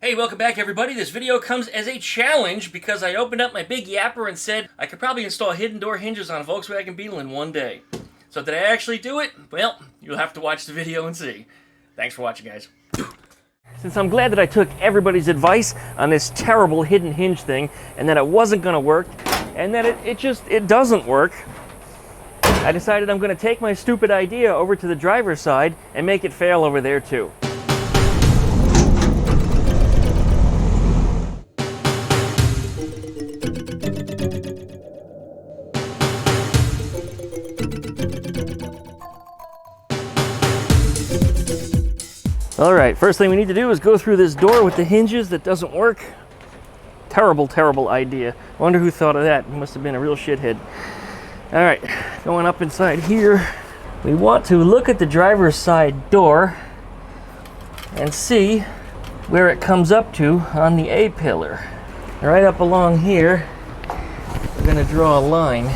Hey, welcome back everybody. This video comes as a challenge because I opened up my big yapper and said I could probably install hidden door hinges on a Volkswagen Beetle in one day. So did I actually do it? Well, you'll have to watch the video and see. Thanks for watching, guys. Since I'm glad that I took everybody's advice on this terrible hidden hinge thing and that it wasn't going to work and that it doesn't work, I decided I'm going to take my stupid idea over to the driver's side and make it fail over there too. Alright, first thing we need to do is go through this door with the hinges that doesn't work. Terrible, terrible idea. Wonder who thought of that. He must have been a real shithead. Alright, going up inside here. We want to look at the driver's side door and see where it comes up to on the A-pillar. Right up along here, we're going to draw a line.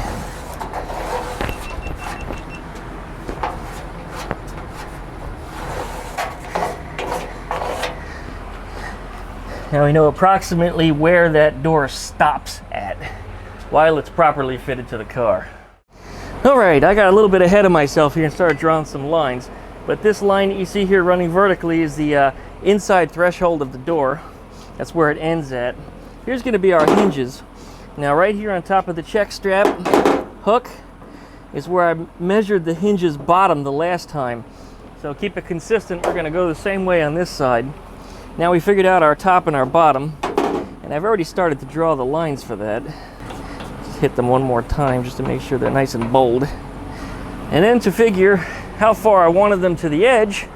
Now we know approximately where that door stops at while it's properly fitted to the car. Alright, I got a little bit ahead of myself here and started drawing some lines. But this line that you see here running vertically is the inside threshold of the door. That's where it ends at. Here's going to be our hinges. Now right here on top of the check strap hook is where I measured the hinge's bottom the last time. So keep it consistent. We're going to go the same way on this side. Now we figured out our top and our bottom, and I've already started to draw the lines for that. Just hit them one more time just to make sure they're nice and bold. And then to figure how far I wanted them to the edge,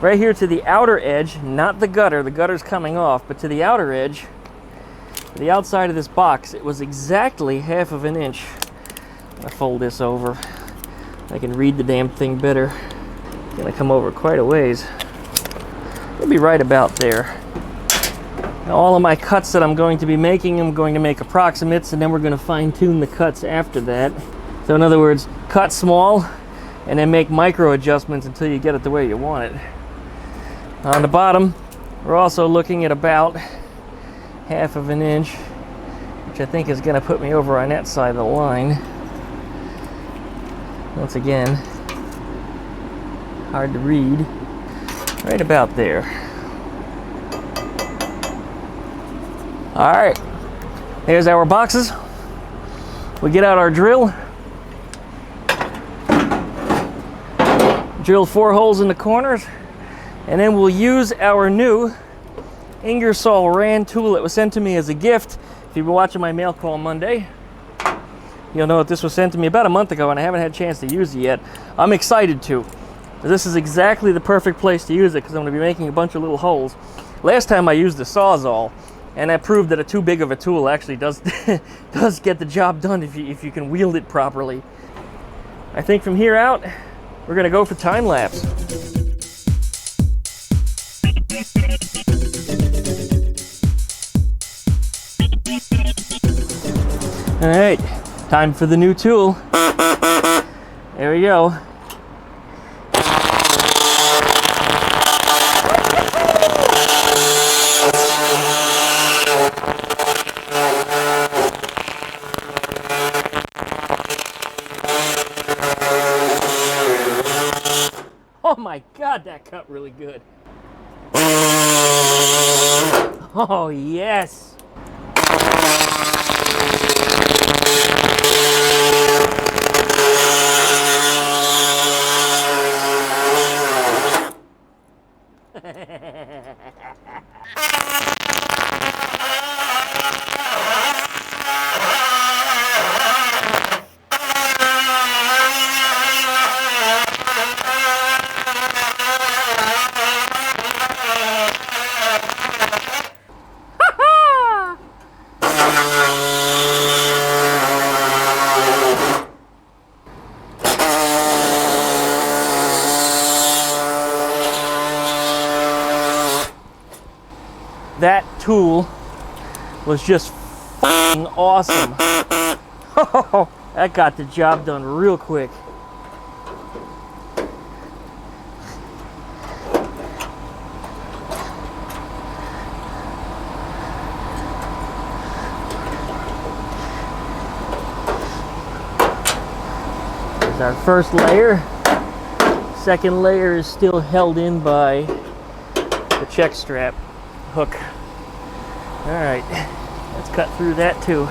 right here to the outer edge, not the gutter's coming off, but to the outer edge, the outside of this box, it was exactly ½ of an inch. I'm gonna fold this over. I can read the damn thing better. It's gonna come over quite a ways. It'll be right about there. Now all of my cuts that I'm going to be making, I'm going to make approximates, and then we're going to fine-tune the cuts after that. So in other words, cut small and then make micro adjustments until you get it the way you want it. On the bottom, we're also looking at about ½ of an inch, which I think is going to put me over on that side of the line. Once again, hard to read. Right about there. All right, there's our boxes. We get out our drill. Drill 4 holes in the corners, and then we'll use our new Ingersoll Rand tool that was sent to me as a gift. If you've been watching my mail call Monday, you'll know that this was sent to me about a month ago, and I haven't had a chance to use it yet. I'm excited to. This is exactly the perfect place to use it because I'm going to be making a bunch of little holes. Last time I used a Sawzall, and that proved that too big of a tool actually does get the job done if you can wield it properly. I think from here out, we're going to go for time lapse. All right, time for the new tool. There we go. Oh my God, that cut really good. Oh yes. That tool was just f***ing awesome. Oh, that got the job done real quick. There's our first layer. Second layer is still held in by the check strap hook. All right, let's cut through that too.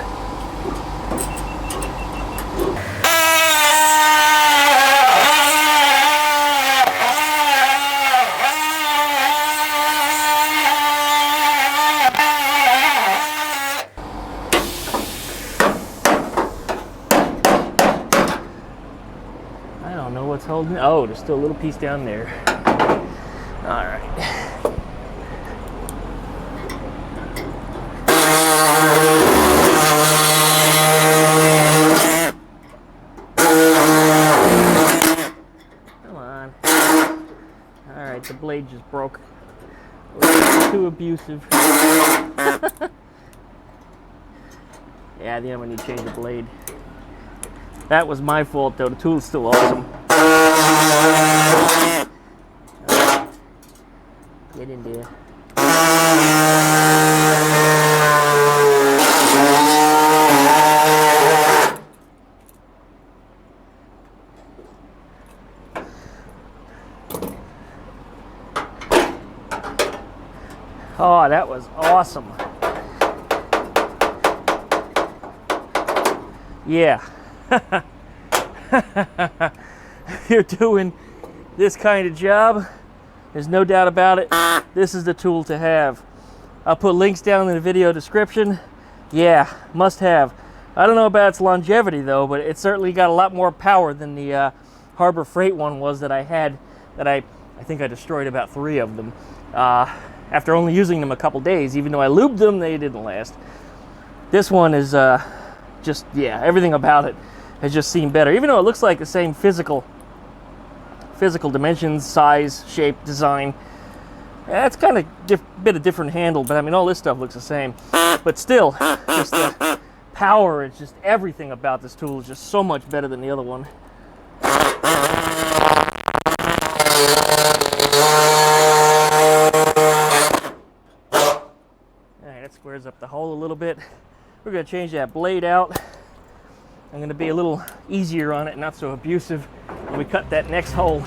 I don't know what's holding it. Oh, there's still a little piece down there. All right. The blade just broke. Too abusive. Yeah, then I'm gonna need to change the blade. That was my fault though. The tool's still awesome. Get in there. Oh, that was awesome. Yeah. If you're doing this kind of job, there's no doubt about it, this is the tool to have. I'll put links down in the video description. Yeah, must have. I don't know about its longevity though, but it certainly got a lot more power than the Harbor Freight one was that I had, that I think I destroyed about 3 of them. After only using them a couple days. Even though I lubed them, they didn't last. This one is just, yeah, everything about it has just seemed better. Even though it looks like the same physical dimensions, size, shape, design. It's kind of bit of different handle, but I mean all this stuff looks the same. But still, just the power, it's just everything about this tool is just so much better than the other one. Squares up the hole a little bit. We're going to change that blade out. I'm going to be a little easier on it, not so abusive when we cut that next hole.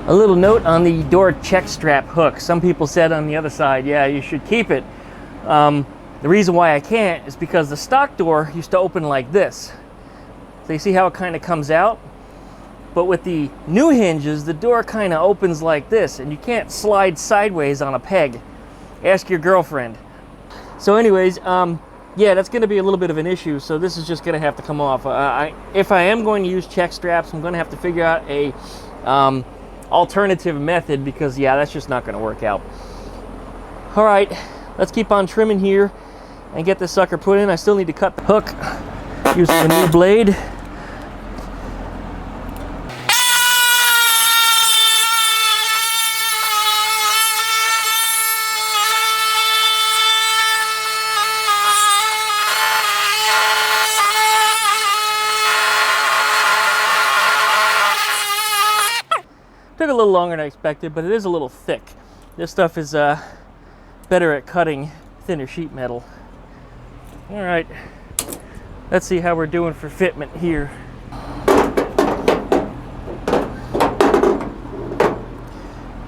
A little note on the door check strap hook. Some people said on the other side, yeah, you should keep it. The reason why I can't is because the stock door used to open like this. So you see how it kind of comes out? But with the new hinges, the door kind of opens like this, and you can't slide sideways on a peg. Ask your girlfriend. So anyways, yeah, that's going to be a little bit of an issue, so this is just going to have to come off. If I am going to use check straps, I'm going to have to figure out a alternative method, because yeah, that's just not going to work out. All right, let's keep on trimming here and get this sucker put in. I still need to cut the hook using a new blade. Took a little longer than I expected, but it is a little thick. This stuff is better at cutting thinner sheet metal. All right, let's see how we're doing for fitment here.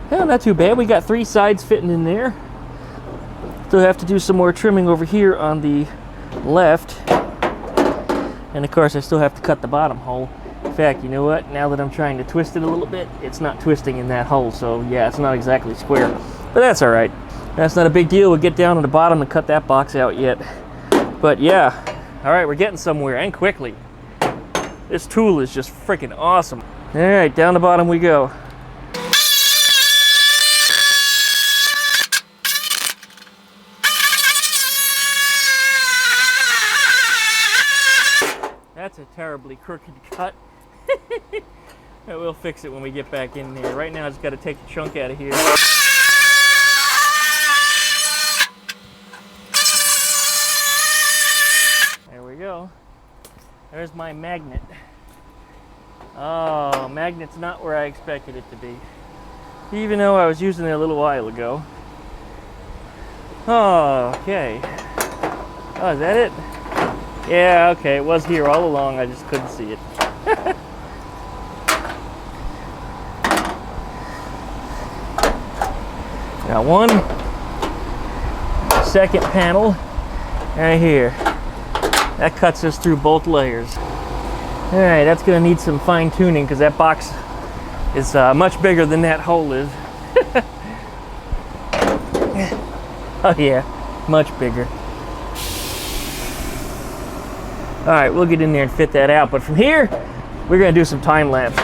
Well, not too bad. We got 3 sides fitting in there. Still have to do some more trimming over here on the left. And of course, I still have to cut the bottom hole. In fact, you know what? Now that I'm trying to twist it a little bit, it's not twisting in that hole. So yeah, it's not exactly square, but that's all right. That's not a big deal. We'll get down to the bottom and cut that box out yet. But yeah, All right, we're getting somewhere, and quickly. This tool is just freaking awesome. All right, down the bottom we go. That's a terribly crooked cut. We'll fix it when we get back in there. Right now, I just got to take the chunk out of here. There we go. There's my magnet. Oh, magnet's not where I expected it to be. Even though I was using it a little while ago. Oh, okay. Oh, is that it? Yeah, okay, it was here all along, I just couldn't see it. Got one. Second panel, right here. That cuts us through both layers. All right, that's gonna need some fine tuning because that box is much bigger than that hole is. Oh yeah, much bigger. All right, we'll get in there and fit that out. But from here, we're gonna do some time lapse.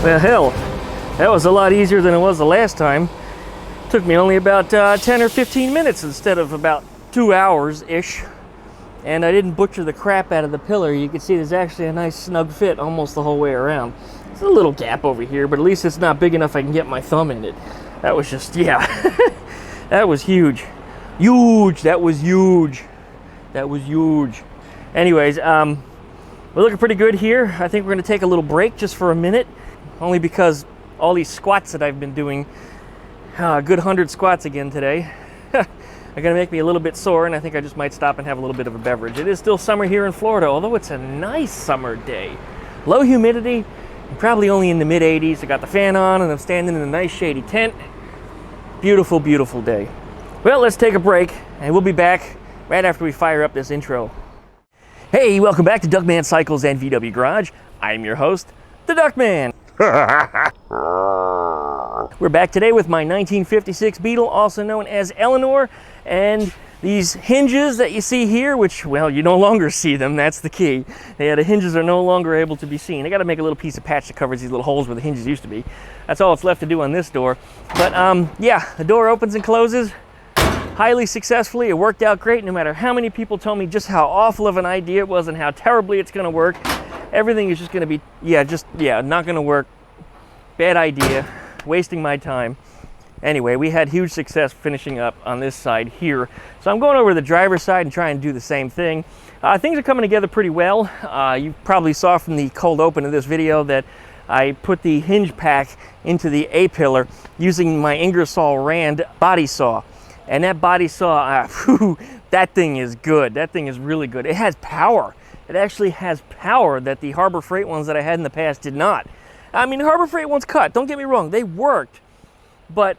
Well, hell, that was a lot easier than it was the last time. It took me only about 10 or 15 minutes instead of about 2 hours-ish. And I didn't butcher the crap out of the pillar. You can see there's actually a nice snug fit almost the whole way around. There's a little gap over here, but at least it's not big enough I can get my thumb in it. That was just, yeah, that was huge. Huge, that was huge. That was huge. Anyways, we're looking pretty good here. I think we're gonna take a little break just for a minute. Only because all these squats that I've been doing, a good 100 squats again today, are gonna make me a little bit sore, and I think I just might stop and have a little bit of a beverage. It is still summer here in Florida, although it's a nice summer day. Low humidity, probably only in the mid 80s. I got the fan on and I'm standing in a nice shady tent. Beautiful, beautiful day. Well, let's take a break and we'll be back right after we fire up this intro. Hey, welcome back to DuckmanCycles and VW Garage. I'm your host, the Duckman. We're back today with my 1956 Beetle, also known as Eleanor, and these hinges that you see here, which, well, you no longer see them, that's the key. Yeah, the hinges are no longer able to be seen. I got to make a little piece of patch that covers these little holes where the hinges used to be. That's all that's left to do on this door. But yeah, the door opens and closes highly successfully. It worked out great, no matter how many people told me just how awful of an idea it was and how terribly it's going to work. Everything is just going to be, not going to work. Bad idea, wasting my time. Anyway, we had huge success finishing up on this side here. So I'm going over to the driver's side and trying to do the same thing. Things are coming together pretty well. You probably saw from the cold open of this video that I put the hinge pack into the A-pillar using my Ingersoll Rand body saw. And that body saw, that thing is good. That thing is really good. It has power. It actually has power that the Harbor Freight ones that I had in the past did not. I mean, Harbor Freight ones cut, don't get me wrong, they worked. But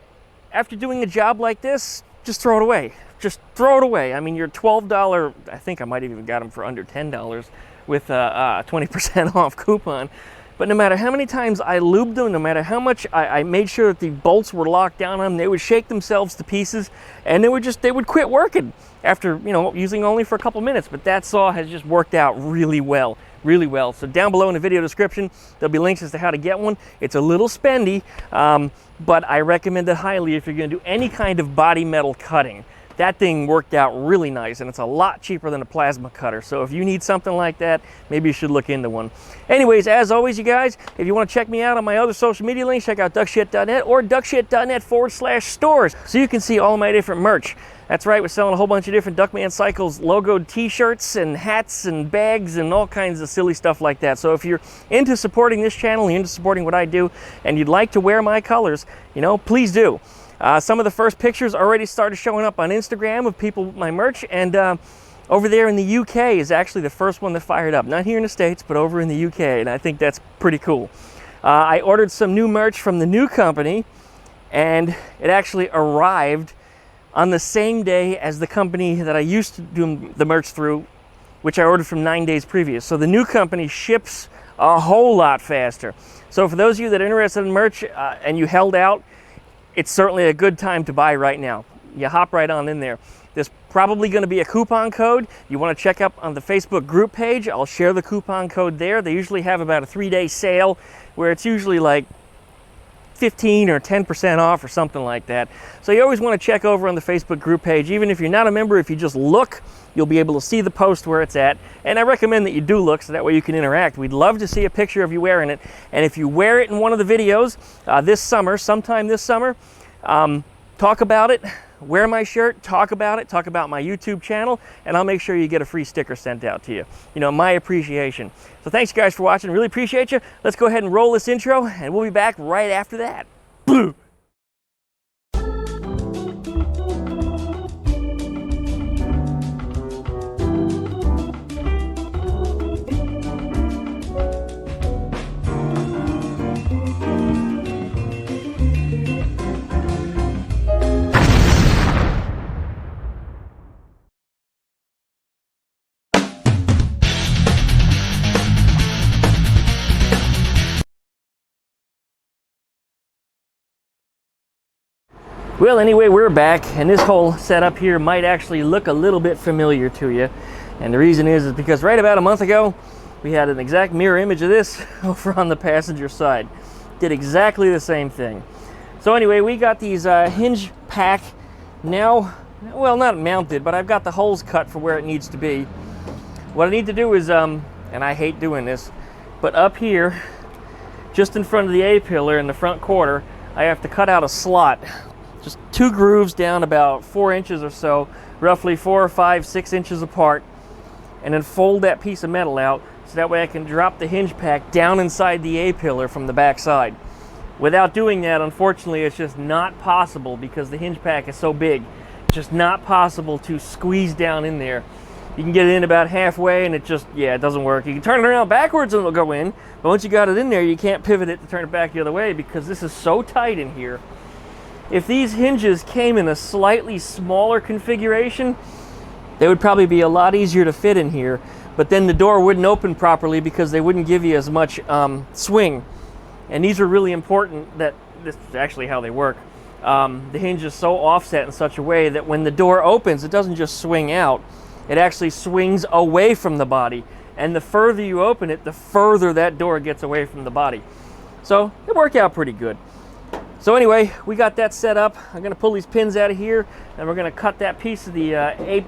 after doing a job like this, just throw it away. Just throw it away. I mean, your $12, I think I might have even got them for under $10 with a 20% off coupon. But no matter how many times I lubed them, no matter how much I made sure that the bolts were locked down on them, they would shake themselves to pieces, and they would quit working after, using only for a couple minutes. But that saw has just worked out really well. Really well. So down below in the video description, there'll be links as to how to get one. It's a little spendy, but I recommend it highly if you're going to do any kind of body metal cutting. that thing worked out really nice, and it's a lot cheaper than a plasma cutter. So if you need something like that, maybe you should look into one. Anyways, as always, you guys, if you want to check me out on my other social media links, check out duckshit.net or duckshit.net/stores so you can see all my different merch. That's right, we're selling a whole bunch of different DuckmanCycles logoed t-shirts and hats and bags and all kinds of silly stuff like that. So if you're into supporting this channel, you're into supporting what I do, and you'd like to wear my colors, you know, please do. Some of the first pictures already started showing up on Instagram of people with my merch, and over there in the UK is actually the first one that fired up. Not here in the States, but over in the UK, and I think that's pretty cool. I ordered some new merch from the new company, and it actually arrived on the same day as the company that I used to do the merch through, which I ordered from 9 days previous. So the new company ships a whole lot faster. So for those of you that are interested in merch and you held out, it's certainly a good time to buy right now. You hop right on in there. There's probably going to be a coupon code. You want to check up on the Facebook group page. I'll share the coupon code there. They usually have about a 3-day sale where it's usually like 15 or 10% off or something like that. So you always want to check over on the Facebook group page. Even if you're not a member, if you just look, you'll be able to see the post where it's at. And I recommend that you do look so that way you can interact. We'd love to see a picture of you wearing it. And if you wear it in one of the videos this summer, sometime this summer, talk about it, wear my shirt, talk about it, talk about my YouTube channel, and I'll make sure you get a free sticker sent out to you. You know, my appreciation. So thanks guys for watching, really appreciate you. Let's go ahead and roll this intro, and we'll be back right after that. Blue. Well, anyway, we're back, and this whole setup here might actually look a little bit familiar to you. And the reason is because right about a month ago, we had an exact mirror image of this over on the passenger side. Did exactly the same thing. So anyway, we got these hinge pack now, well, not mounted, but I've got the holes cut for where it needs to be. What I need to do is, and I hate doing this, but up here, just in front of the A-pillar in the front quarter, I have to cut out a slot. Just 2 grooves down about 4 inches or so, roughly 4 or 5, 6 inches apart, and then fold that piece of metal out so that way I can drop the hinge pack down inside the A-pillar from the back side. Without doing that, unfortunately, it's just not possible because the hinge pack is so big. It's just not possible to squeeze down in there. You can get it in about halfway and it just, yeah, it doesn't work. You can turn it around backwards and it'll go in, but once you got it in there, you can't pivot it to turn it back the other way because this is so tight in here. If these hinges came in a slightly smaller configuration, they would probably be a lot easier to fit in here, but then the door wouldn't open properly because they wouldn't give you as much swing. And these are really important. That this is actually how they work. The hinge is so offset in such a way that when the door opens, it doesn't just swing out, it actually swings away from the body. And the further you open it, the further that door gets away from the body. So it worked out pretty good. So anyway, we got that set up. I'm going to pull these pins out of here, and we're going to cut that piece of the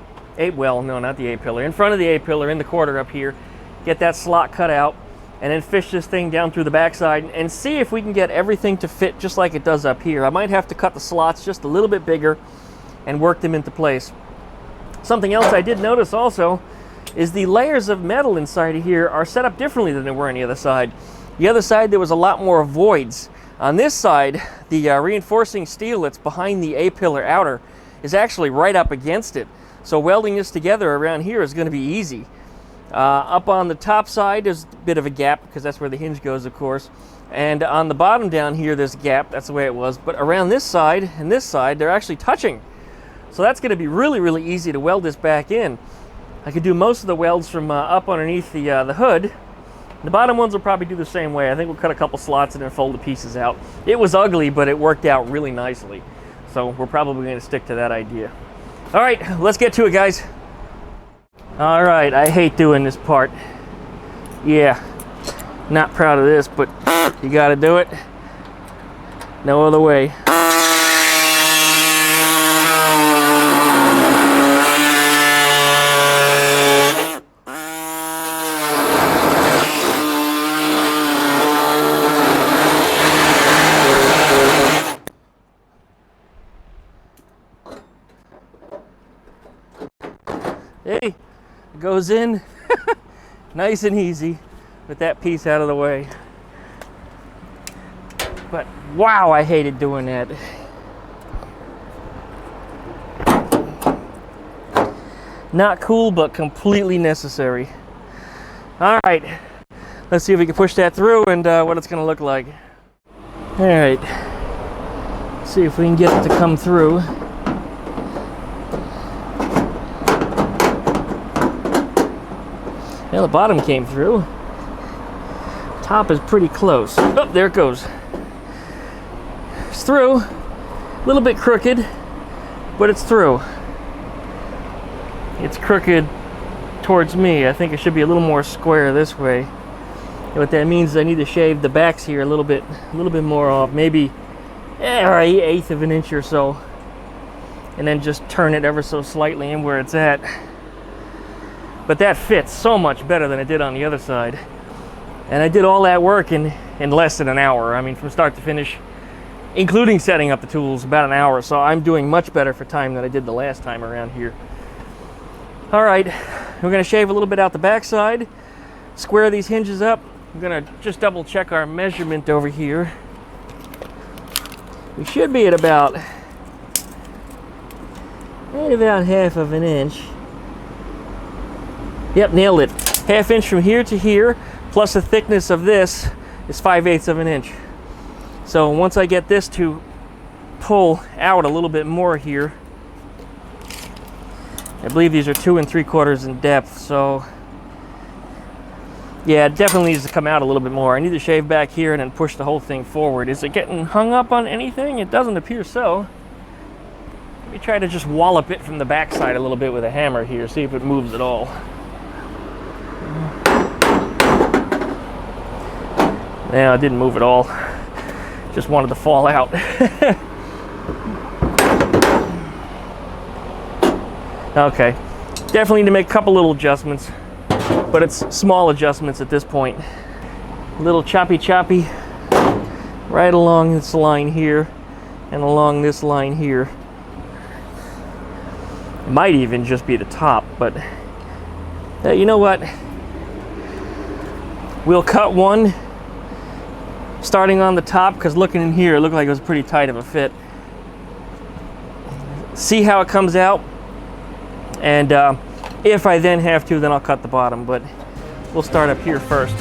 well, no, not the A-pillar, in front of the A-pillar in the quarter up here, get that slot cut out, and then fish this thing down through the backside and see if we can get everything to fit just like it does up here. I might have to cut the slots just a little bit bigger and work them into place. Something else I did notice also is the layers of metal inside of here are set up differently than they were on the other side. The other side, there was a lot more voids. On this side, the reinforcing steel that's behind the A-pillar outer is actually right up against it. So welding this together around here is going to be easy. Up on the top side, there's a bit of a gap because that's where the hinge goes, of course. And on the bottom down here, there's a gap. That's the way it was. But around this side and this side, they're actually touching. So that's going to be really, really easy to weld this back in. I could do most of the welds from up underneath the hood. The bottom ones will probably do the same way. I think we'll cut a couple slots and then fold the pieces out. It was ugly, but it worked out really nicely. So we're probably going to stick to that idea. All right, let's get to it, guys. All right, I hate doing this part. Yeah, not proud of this, but you got to do it. No other way. goes in nice and easy with that piece out of the way. But wow, I hated doing that. Not cool, but completely necessary. All right, let's see if we can push that through and what it's gonna look like. All right, see if we can get it to come through. Well, the bottom came through. Top is pretty close. Oh, there it goes. It's through. A little bit crooked, but it's through. It's crooked towards me. I think it should be a little more square this way. And what that means is I need to shave the backs here a little bit more off, maybe an eighth of an inch or so, and then just turn it ever so slightly in where it's at. But that fits so much better than it did on the other side. And I did all that work in less than an hour. I mean, from start to finish, including setting up the tools, about an hour. So I'm doing much better for time than I did the last time around here. All right, we're gonna shave a little bit out the backside, square these hinges up. I'm gonna just double check our measurement over here. We should be at about half of an inch. Yep, nailed it. Half inch from here to here, plus the thickness of this is 5/8 of an inch. So once I get this to pull out a little bit more here, I believe these are 2 3/4 in depth, so yeah, it definitely needs to come out a little bit more. I need to shave back here and then push the whole thing forward. Is it getting hung up on anything? It doesn't appear so. Let me try to just wallop it from the backside a little bit with a hammer here, see if it moves at all. No, it didn't move at all. Just wanted to fall out. Okay, definitely need to make a couple little adjustments, but it's small adjustments at this point. A little choppy right along this line here and along this line here. It might even just be the top, but you know what? We'll cut one starting on the top, because looking in here, it looked like it was pretty tight of a fit. See how it comes out, and if I then have to, then I'll cut the bottom, but we'll start up here first.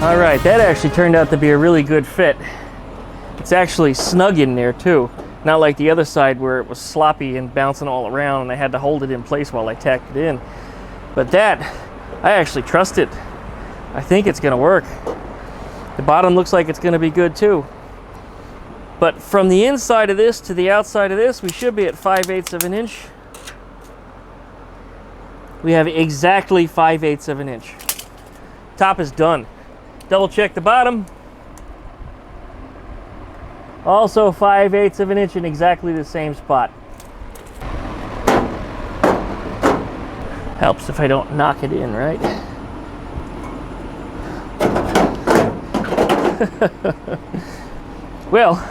All right, that actually turned out to be a really good fit. It's actually snug in there too. Not like the other side where it was sloppy and bouncing all around and I had to hold it in place while I tacked it in. But that, I actually trust it. I think it's gonna work. The bottom looks like it's gonna be good too. But from the inside of this to the outside of this, we should be at 5/8 of an inch. We have exactly 5/8 of an inch. Top is done. Double check the bottom. Also 5/8 of an inch in exactly the same spot. Helps if I don't knock it in, right? Well,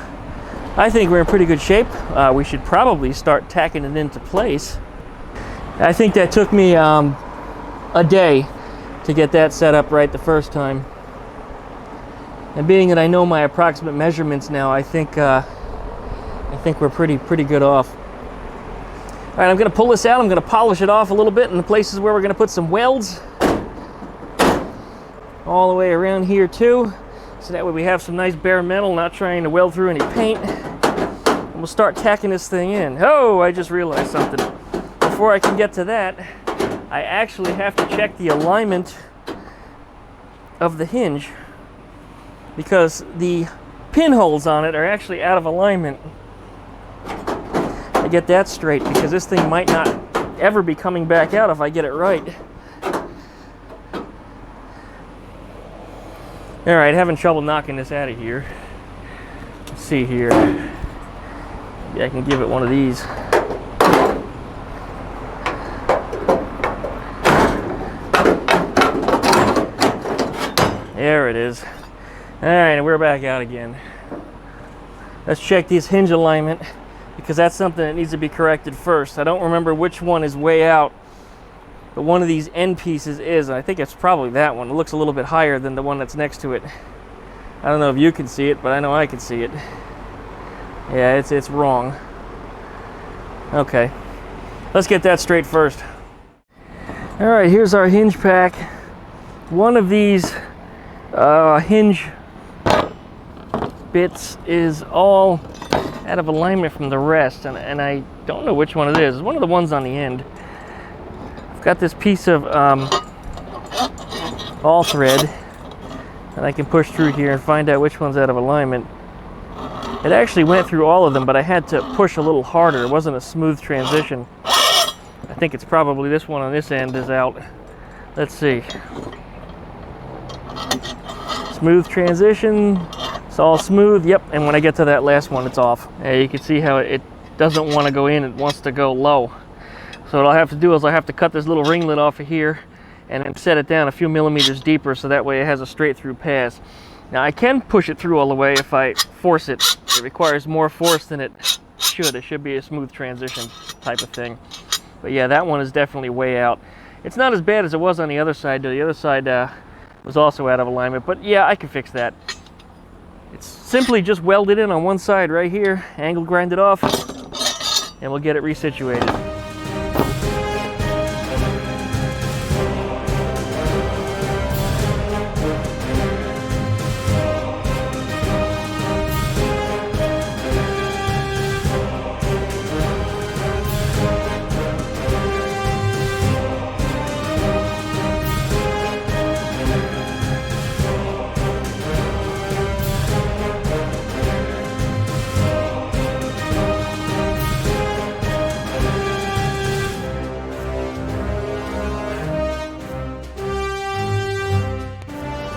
I think we're in pretty good shape. We should probably start tacking it into place. I think that took me a day to get that set up right the first time. And being that I know my approximate measurements now, I think we're pretty good off. All right, I'm gonna pull this out. I'm gonna polish it off a little bit in the places where we're gonna put some welds. All the way around here too. So that way we have some nice bare metal, not trying to weld through any paint. And we'll start tacking this thing in. Oh, I just realized something. Before I can get to that, I actually have to check the alignment of the hinge, because the pinholes on it are actually out of alignment. I get that straight, because this thing might not ever be coming back out if I get it right. All right, having trouble knocking this out of here. Let's see here. Maybe I can give it one of these. There it is. All right, we're back out again. Let's check this hinge alignment, because that's something that needs to be corrected first. I don't remember which one is way out, but one of these end pieces is, and I think it's probably that one. It looks a little bit higher than the one that's next to it. I don't know if you can see it, but I know I can see it. Yeah, it's wrong. Okay, let's get that straight first. All right, here's our hinge pack. One of these hinge bits is all out of alignment from the rest, and I don't know which one it is. It's one of the ones on the end. I've got this piece of all thread that I can push through here and find out which one's out of alignment. It actually went through all of them, but I had to push a little harder. It wasn't a smooth transition. I think it's probably this one on this end is out. Let's see. Smooth transition. It's all smooth. Yep. And when I get to that last one, it's off. You can see how it doesn't want to go in. It wants to go low. So what I'll have to do is I'll have to cut this little ringlet off of here and then set it down a few millimeters deeper so that way it has a straight through pass. Now I can push it through all the way if I force it. It requires more force than it should. It should be a smooth transition type of thing. But yeah, that one is definitely way out. It's not as bad as it was on the other side, though. The other side was also out of alignment, but yeah, I can fix that. It's simply just welded in on one side right here, angle grind it off, and we'll get it resituated.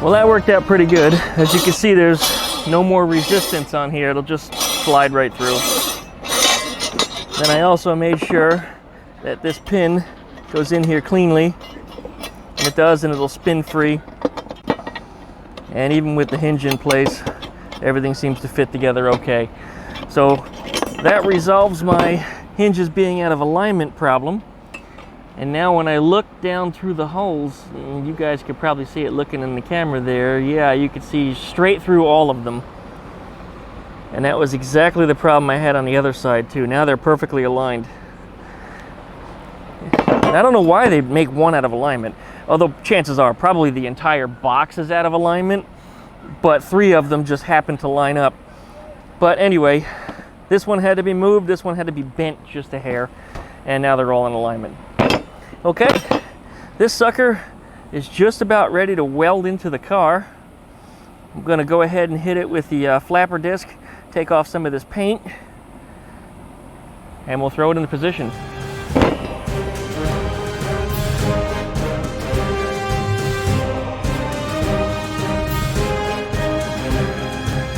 Well, that worked out pretty good. As you can see, there's no more resistance on here. It'll just slide right through. Then I also made sure that this pin goes in here cleanly. And it does, and it'll spin free. And even with the hinge in place, everything seems to fit together okay. So that resolves my hinges being out of alignment problem. And now when I look down through the holes, and you guys could probably see it looking in the camera there, yeah, you could see straight through all of them. And that was exactly the problem I had on the other side too. Now they're perfectly aligned. I don't know why they make one out of alignment, although chances are probably the entire box is out of alignment, but 3 of them just happen to line up. But anyway, this one had to be moved, this one had to be bent just a hair, and now they're all in alignment. Okay, this sucker is just about ready to weld into the car. I'm going to go ahead and hit it with the flapper disc, take off some of this paint, and we'll throw it into position.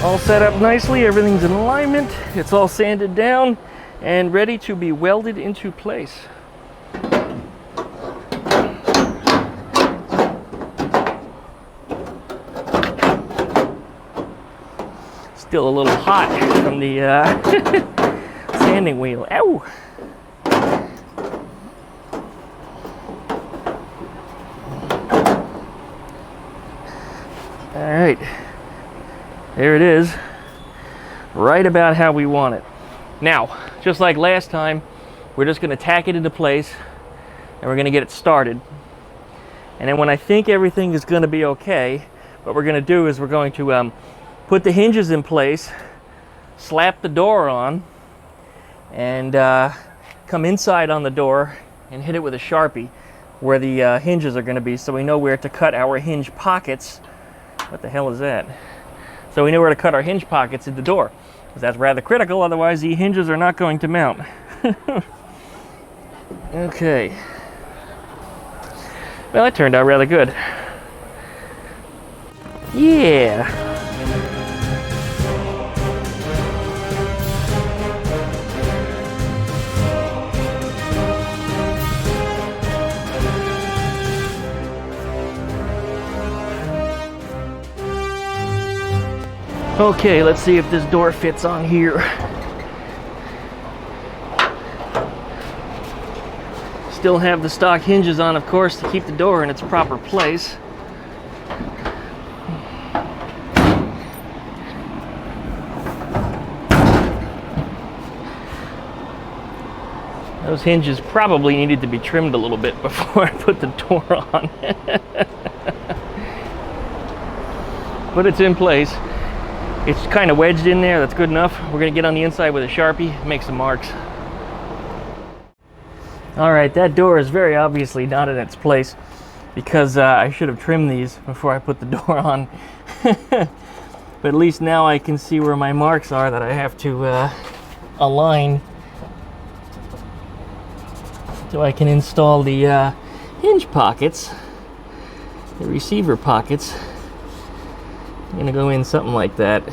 All set up nicely, everything's in alignment, it's all sanded down and ready to be welded into place. Still a little hot from the sanding wheel. Ow! All right, there it is, right about how we want it. Now, just like last time, we're just going to tack it into place and we're going to get it started. And then when I think everything is going to be okay, what we're going to do is we're going to put the hinges in place, slap the door on, and come inside on the door and hit it with a Sharpie where the hinges are going to be, so we know where to cut our hinge pockets. What the hell is that? So we know where to cut our hinge pockets in the door, because that's rather critical, otherwise the hinges are not going to mount. Okay. Well, that turned out rather good. Yeah. Okay, let's see if this door fits on here. Still have the stock hinges on, of course, to keep the door in its proper place. Those hinges probably needed to be trimmed a little bit before I put the door on. But it's in place. It's kind of wedged in there. That's good enough. We're going to get on the inside with a Sharpie, make some marks. All right, that door is very obviously not in its place because I should have trimmed these before I put the door on. But at least now I can see where my marks are that I have to align so I can install the hinge pockets, the receiver pockets. I'm going to go in something like that.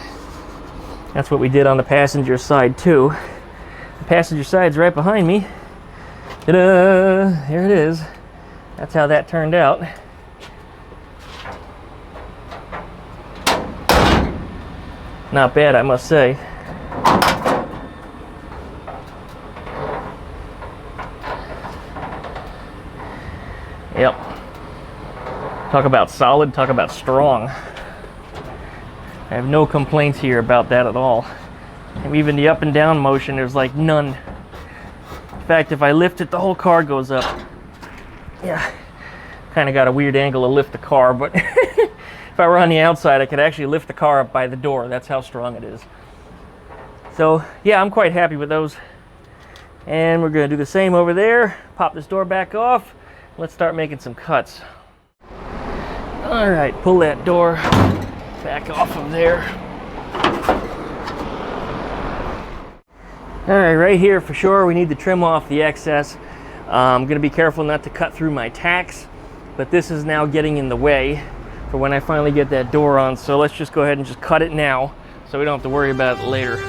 That's what we did on the passenger side too. The passenger side's right behind me. Ta-da! Here it is. That's how that turned out. Not bad, I must say. Yep. Talk about solid, talk about strong. I have no complaints here about that at all. And even the up and down motion, there's like none. In fact, if I lift it, the whole car goes up. Yeah, kind of got a weird angle to lift the car, but if I were on the outside, I could actually lift the car up by the door. That's how strong it is. So yeah, I'm quite happy with those. And we're going to do the same over there. Pop this door back off. Let's start making some cuts. All right, pull that door back off of there. All right, right here for sure, we need to trim off the excess. I'm going to be careful not to cut through my tacks, but this is now getting in the way for when I finally get that door on. So let's just go ahead and just cut it now so we don't have to worry about it later.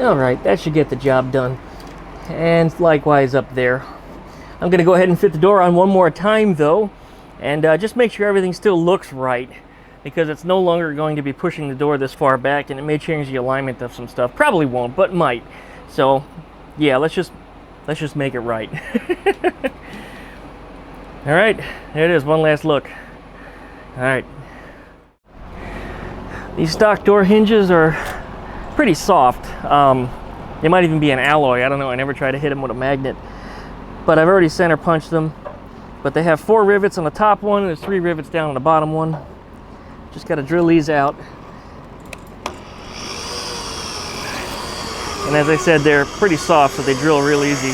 All right, that should get the job done. And likewise up there. I'm going to go ahead and fit the door on one more time though, and just make sure everything still looks right, because it's no longer going to be pushing the door this far back, and it may change the alignment of some stuff. Probably won't, but might. So yeah, let's just make it right. All right, there it is. One last look. All right. These stock door hinges are pretty soft. They might even be an alloy. I don't know. I never tried to hit them with a magnet. But I've already center punched them. But they have 4 rivets on the top one, and there's 3 rivets down on the bottom one. Just got to drill these out. And as I said, they're pretty soft, so they drill real easy.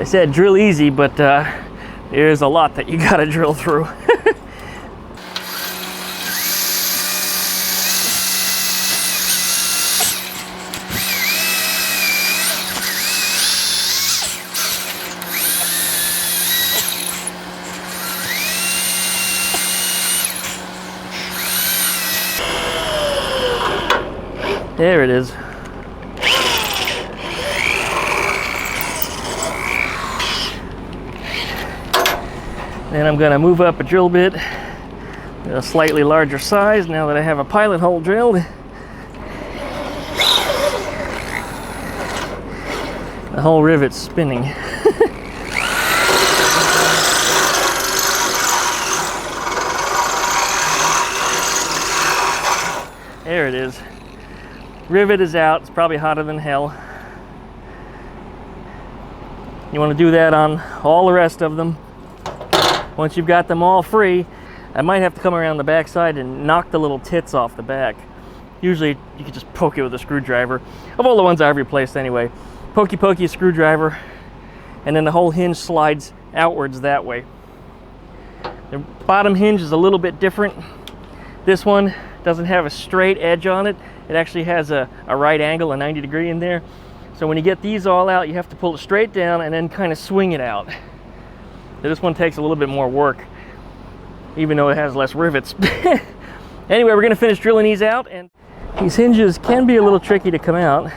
I said drill easy, but there's a lot that you got to drill through. There it is. Then I'm going to move up a drill bit, a slightly larger size now that I have a pilot hole drilled. The whole rivet's spinning. There it is. Rivet is out. It's probably hotter than hell. You want to do that on all the rest of them. Once you've got them all free, I might have to come around the back side and knock the little tits off the back. Usually you can just poke it with a screwdriver. Of all the ones I've replaced anyway. Pokey a screwdriver, and then the whole hinge slides outwards that way. The bottom hinge is a little bit different. This one doesn't have a straight edge on it. It actually has a right angle, a 90 degree in there. So when you get these all out, you have to pull it straight down and then kind of swing it out. This one takes a little bit more work, even though it has less rivets. Anyway, we're gonna finish drilling these out, and these hinges can be a little tricky to come out.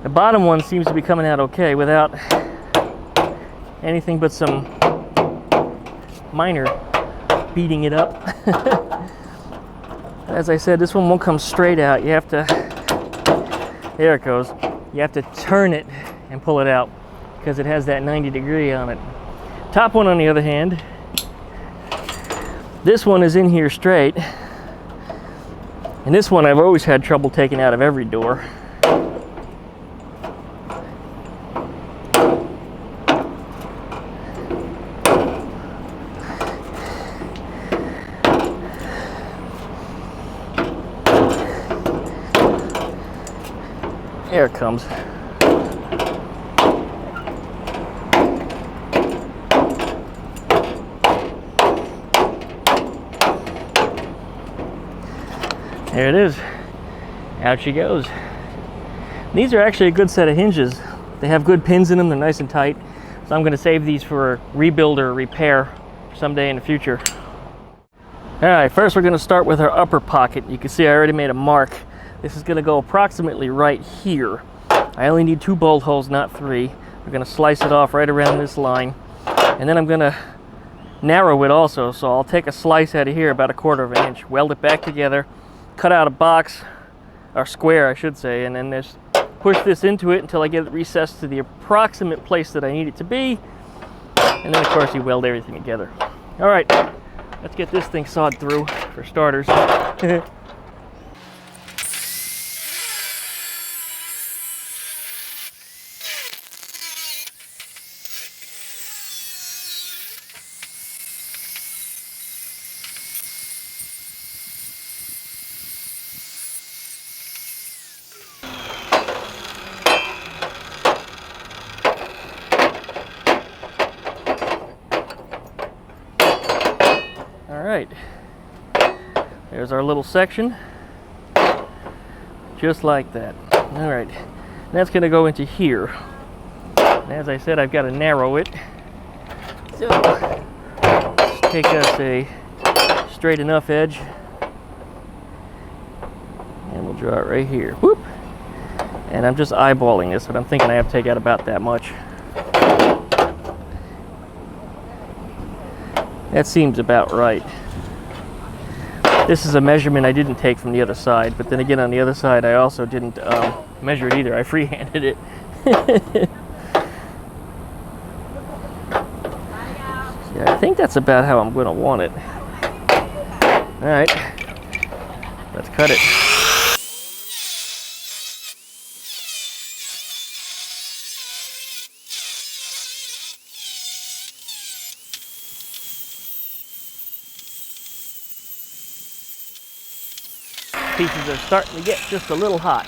The bottom one seems to be coming out okay without anything but some minor beating it up. As I said, this one won't come straight out. You have to, there it goes. You have to turn it and pull it out because it has that 90-degree on it. Top one, on the other hand, this one is in here straight. And this one I've always had trouble taking out of every door. There it comes. There it is. Out she goes. These are actually a good set of hinges. They have good pins in them. They're nice and tight. So I'm going to save these for rebuild or repair someday in the future. All right, first we're going to start with our upper pocket. You can see I already made a mark. This is going to go approximately right here. I only need 2 bolt holes, not 3. We're going to slice it off right around this line. And then I'm going to narrow it also. So I'll take a slice out of here, about 1/4 of an inch, weld it back together, cut out a box, or square I should say, and then just push this into it until I get it recessed to the approximate place that I need it to be. And then of course you weld everything together. All right, let's get this thing sawed through for starters. Alright, there's our little section, just like that. Alright, that's going to go into here. And as I said, I've got to narrow it. So, let's take us a straight enough edge, and we'll draw it right here. Whoop! And I'm just eyeballing this, but I'm thinking I have to take out about that much. That seems about right. This is a measurement I didn't take from the other side, but then again on the other side I also didn't measure it either. I freehanded it. Yeah, I think that's about how I'm going to want it. Alright, let's cut it. Pieces are starting to get just a little hot.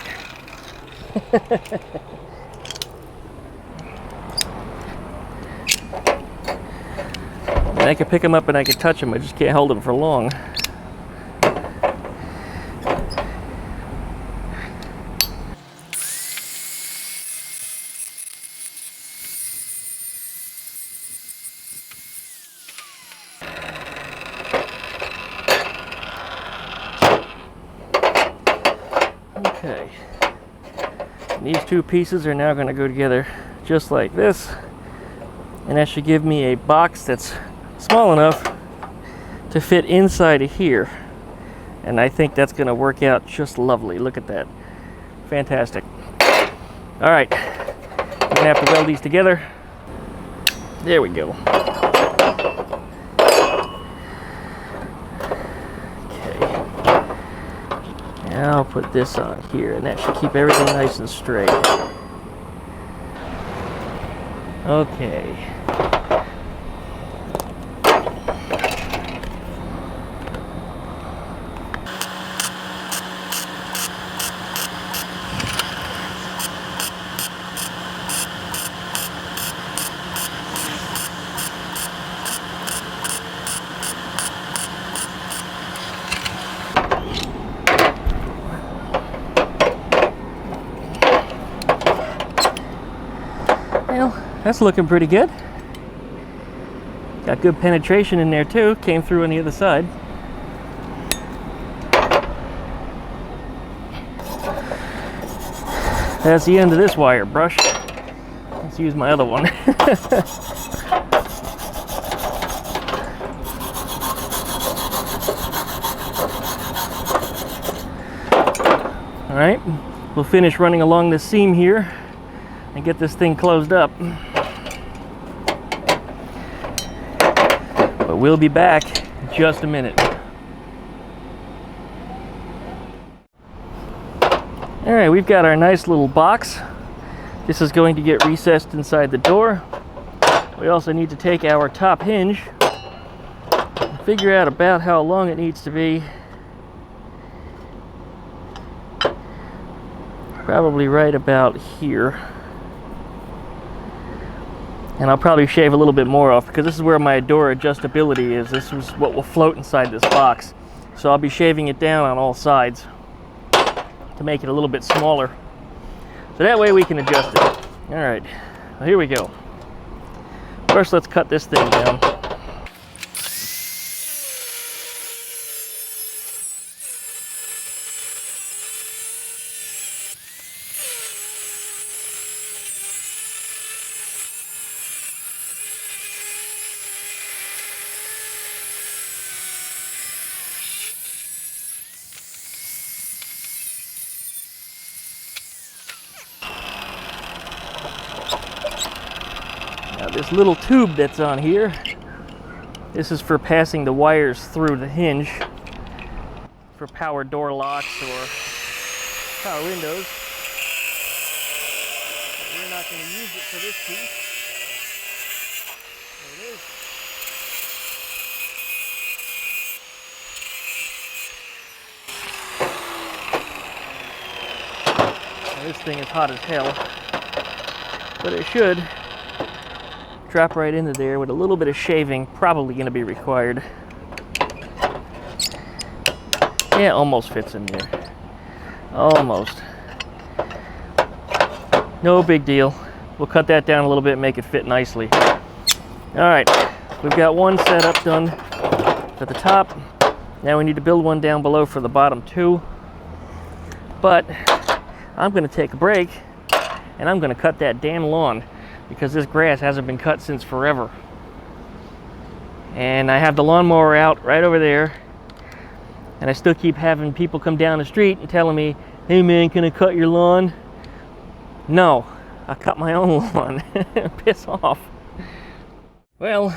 And I can pick them up and I can touch them, I just can't hold them for long. Okay, and these 2 pieces are now going to go together just like this, and that should give me a box that's small enough to fit inside of here, and I think that's going to work out just lovely. Look at that, fantastic. All right, we're going to have to weld these together. There we go. I'll put this on here, and that should keep everything nice and straight. Okay. Well, that's looking pretty good. Got good penetration in there too, came through on the other side. That's the end of this wire brush. Let's use my other one. All right, we'll finish running along this seam here and get this thing closed up. But we'll be back in just a minute. All right, we've got our nice little box. This is going to get recessed inside the door. We also need to take our top hinge and figure out about how long it needs to be. Probably right about here. And I'll probably shave a little bit more off because this is where my door adjustability is. This is what will float inside this box. So I'll be shaving it down on all sides to make it a little bit smaller. So that way we can adjust it. All right, well, here we go. First, let's cut this thing down. Now this little tube that's on here, this is for passing the wires through the hinge for power door locks or power windows. We're not going to use it for this piece. There it is. Now, this thing is hot as hell, but it should drop right into there with a little bit of shaving, probably going to be required. Yeah, almost fits in there. Almost. No big deal. We'll cut that down a little bit and make it fit nicely. Alright, we've got one setup done at the top. Now we need to build one down below for the bottom two. But I'm going to take a break and I'm going to cut that damn lawn, because this grass hasn't been cut since forever. And I have the lawnmower out right over there, and I still keep having people come down the street and telling me, hey man, can I cut your lawn? No, I cut my own lawn. Piss off. Well,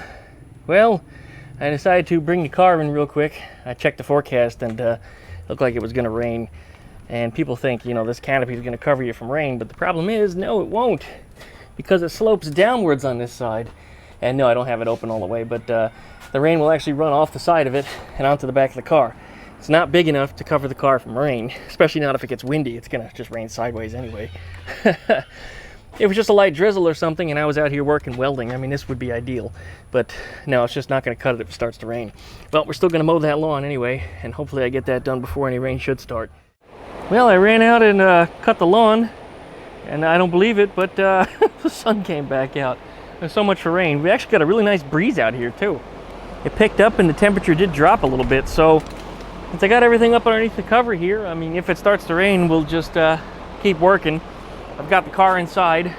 I decided to bring the car in real quick. I checked the forecast and it looked like it was gonna rain. And people think, you know, this canopy is gonna cover you from rain, but the problem is, no, it won't, because it slopes downwards on this side. And no, I don't have it open all the way, but the rain will actually run off the side of it and onto the back of the car. It's not big enough to cover the car from rain, especially not if it gets windy. It's gonna just rain sideways anyway. If it was just a light drizzle or something and I was out here working welding, I mean, this would be ideal. But no, it's just not gonna cut it if it starts to rain. Well, we're still gonna mow that lawn anyway, and hopefully I get that done before any rain should start. Well, I ran out and cut the lawn, and I don't believe it, but the sun came back out. There's so much for rain. We actually got a really nice breeze out here too. It picked up and the temperature did drop a little bit, so since I got everything up underneath the cover here, I mean, if it starts to rain, we'll just keep working. I've got the car inside.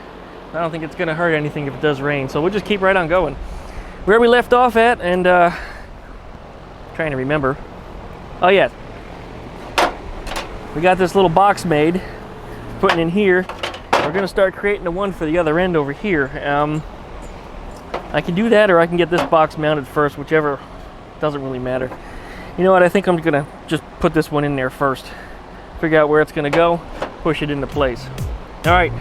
I don't think it's gonna hurt anything if it does rain, so we'll just keep right on going. Where we left off at, and trying to remember. Oh yeah, we got this little box made, putting in here. We're gonna start creating the one for the other end over here. I can do that, or I can get this box mounted first, whichever, doesn't really matter. You know what, I think I'm gonna just put this one in there first. Figure out where it's gonna go, push it into place. All right.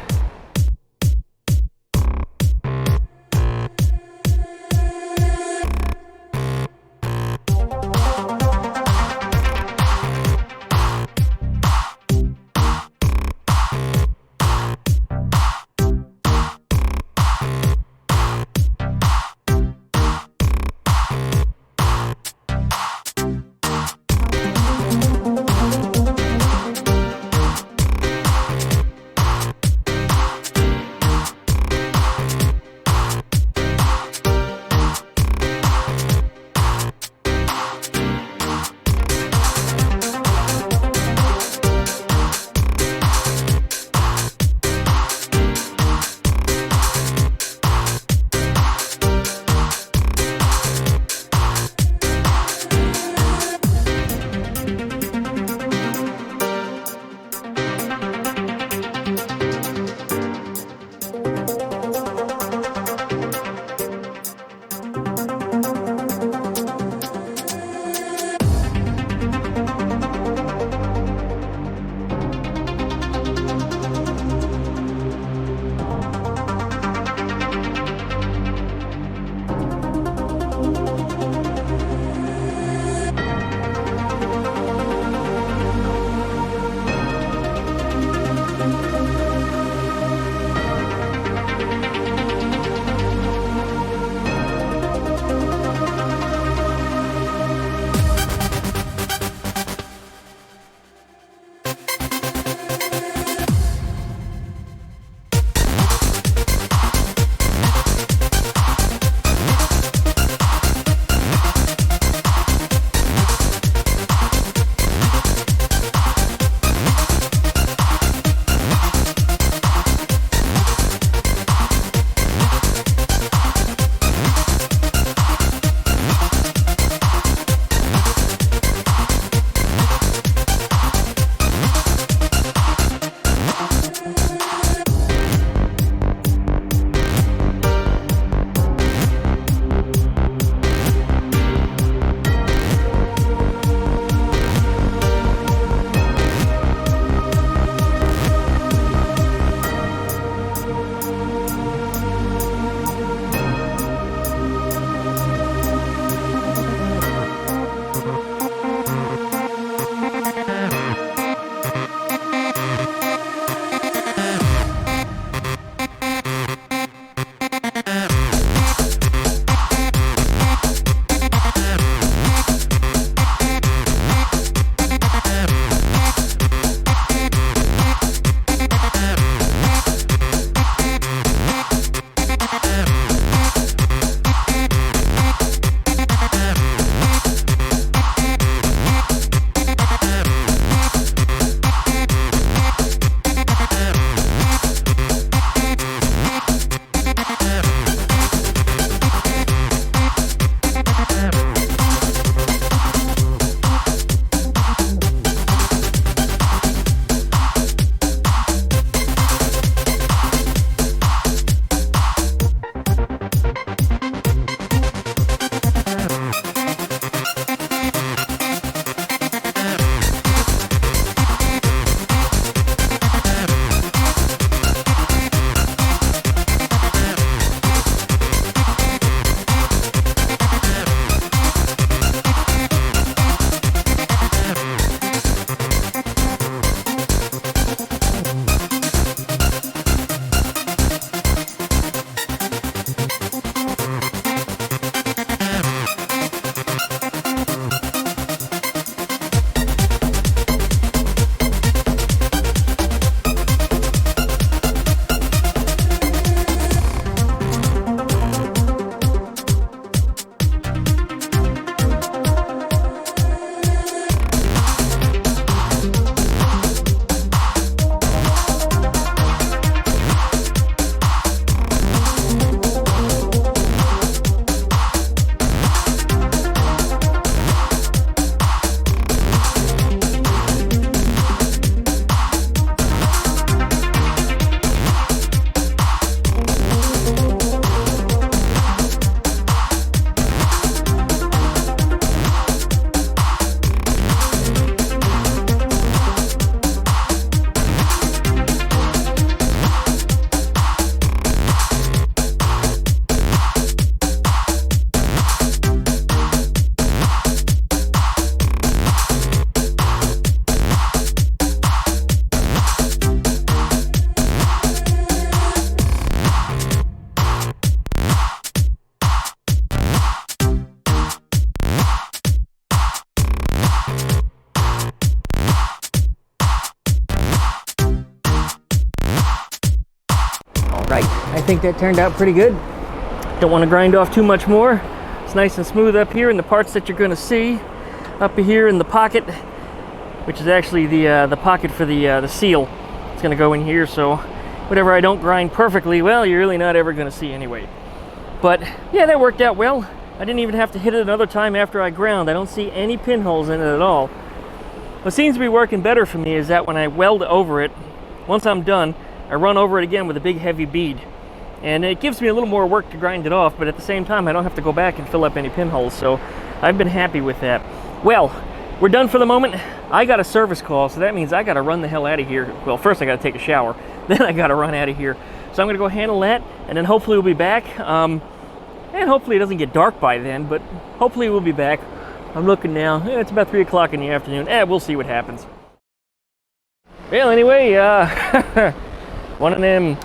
Right, I think that turned out pretty good. Don't want to grind off too much more. It's nice and smooth up here in the parts that you're going to see. Up here in the pocket, which is actually the pocket for the seal. It's going to go in here, so whatever I don't grind perfectly, well, you're really not ever going to see anyway. But yeah, that worked out well. I didn't even have to hit it another time after I ground. I don't see any pinholes in it at all. What seems to be working better for me is that when I weld over it, once I'm done, I run over it again with a big heavy bead. And it gives me a little more work to grind it off, but at the same time, I don't have to go back and fill up any pinholes, so I've been happy with that. Well, we're done for the moment. I got a service call, so that means I got to run the hell out of here. Well, first I got to take a shower, then I got to run out of here. So I'm going to go handle that, and then hopefully we'll be back. And hopefully it doesn't get dark by then, but hopefully we'll be back. I'm looking now. It's about 3 o'clock in the afternoon. We'll see what happens. Well, anyway, one of them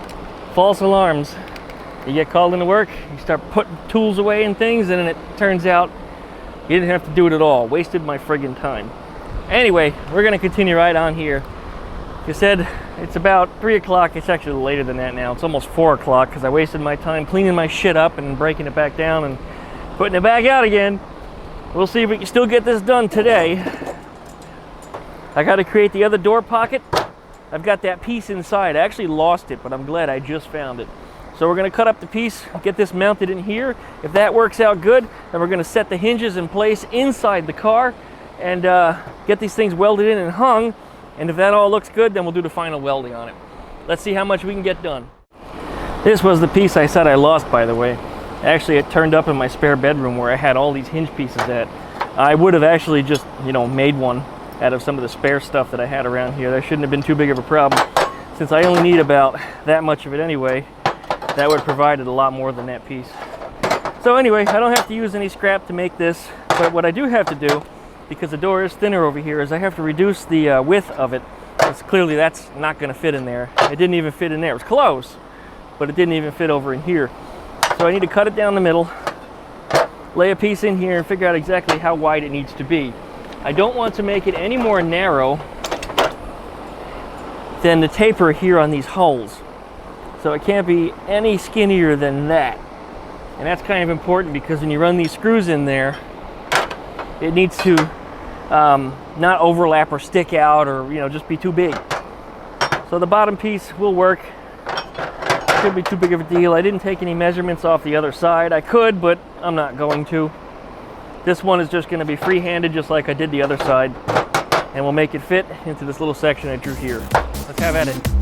false alarms. You get called into work, you start putting tools away and things, and then it turns out you didn't have to do it at all. Wasted my friggin' time. Anyway, we're gonna continue right on here. Like I said, it's about 3 o'clock. It's actually later than that now. It's almost 4 o'clock because I wasted my time cleaning my shit up and breaking it back down and putting it back out again. We'll see if we can still get this done today. I gotta create the other door pocket. I've got that piece inside. I actually lost it, but I'm glad I just found it. So we're going to cut up the piece, get this mounted in here. If that works out good, then we're going to set the hinges in place inside the car and get these things welded in and hung. And if that all looks good, then we'll do the final welding on it. Let's see how much we can get done. This was the piece I said I lost, by the way. Actually, it turned up in my spare bedroom where I had all these hinge pieces at. I would have actually just, made one out of some of the spare stuff that I had around here. That shouldn't have been too big of a problem. Since I only need about that much of it anyway, that would have provided a lot more than that piece. So anyway, I don't have to use any scrap to make this, but what I do have to do, because the door is thinner over here, is I have to reduce the width of it. Because clearly that's not going to fit in there. It didn't even fit in there. It was close, but it didn't even fit over in here. So I need to cut it down the middle, lay a piece in here, and figure out exactly how wide it needs to be. I don't want to make it any more narrow than the taper here on these holes. So it can't be any skinnier than that. And that's kind of important because when you run these screws in there, it needs to not overlap or stick out or just be too big. So the bottom piece will work. Shouldn't be too big of a deal. I didn't take any measurements off the other side. I could, but I'm not going to. This one is just going to be free-handed just like I did the other side. And we'll make it fit into this little section I drew here. Let's have at it.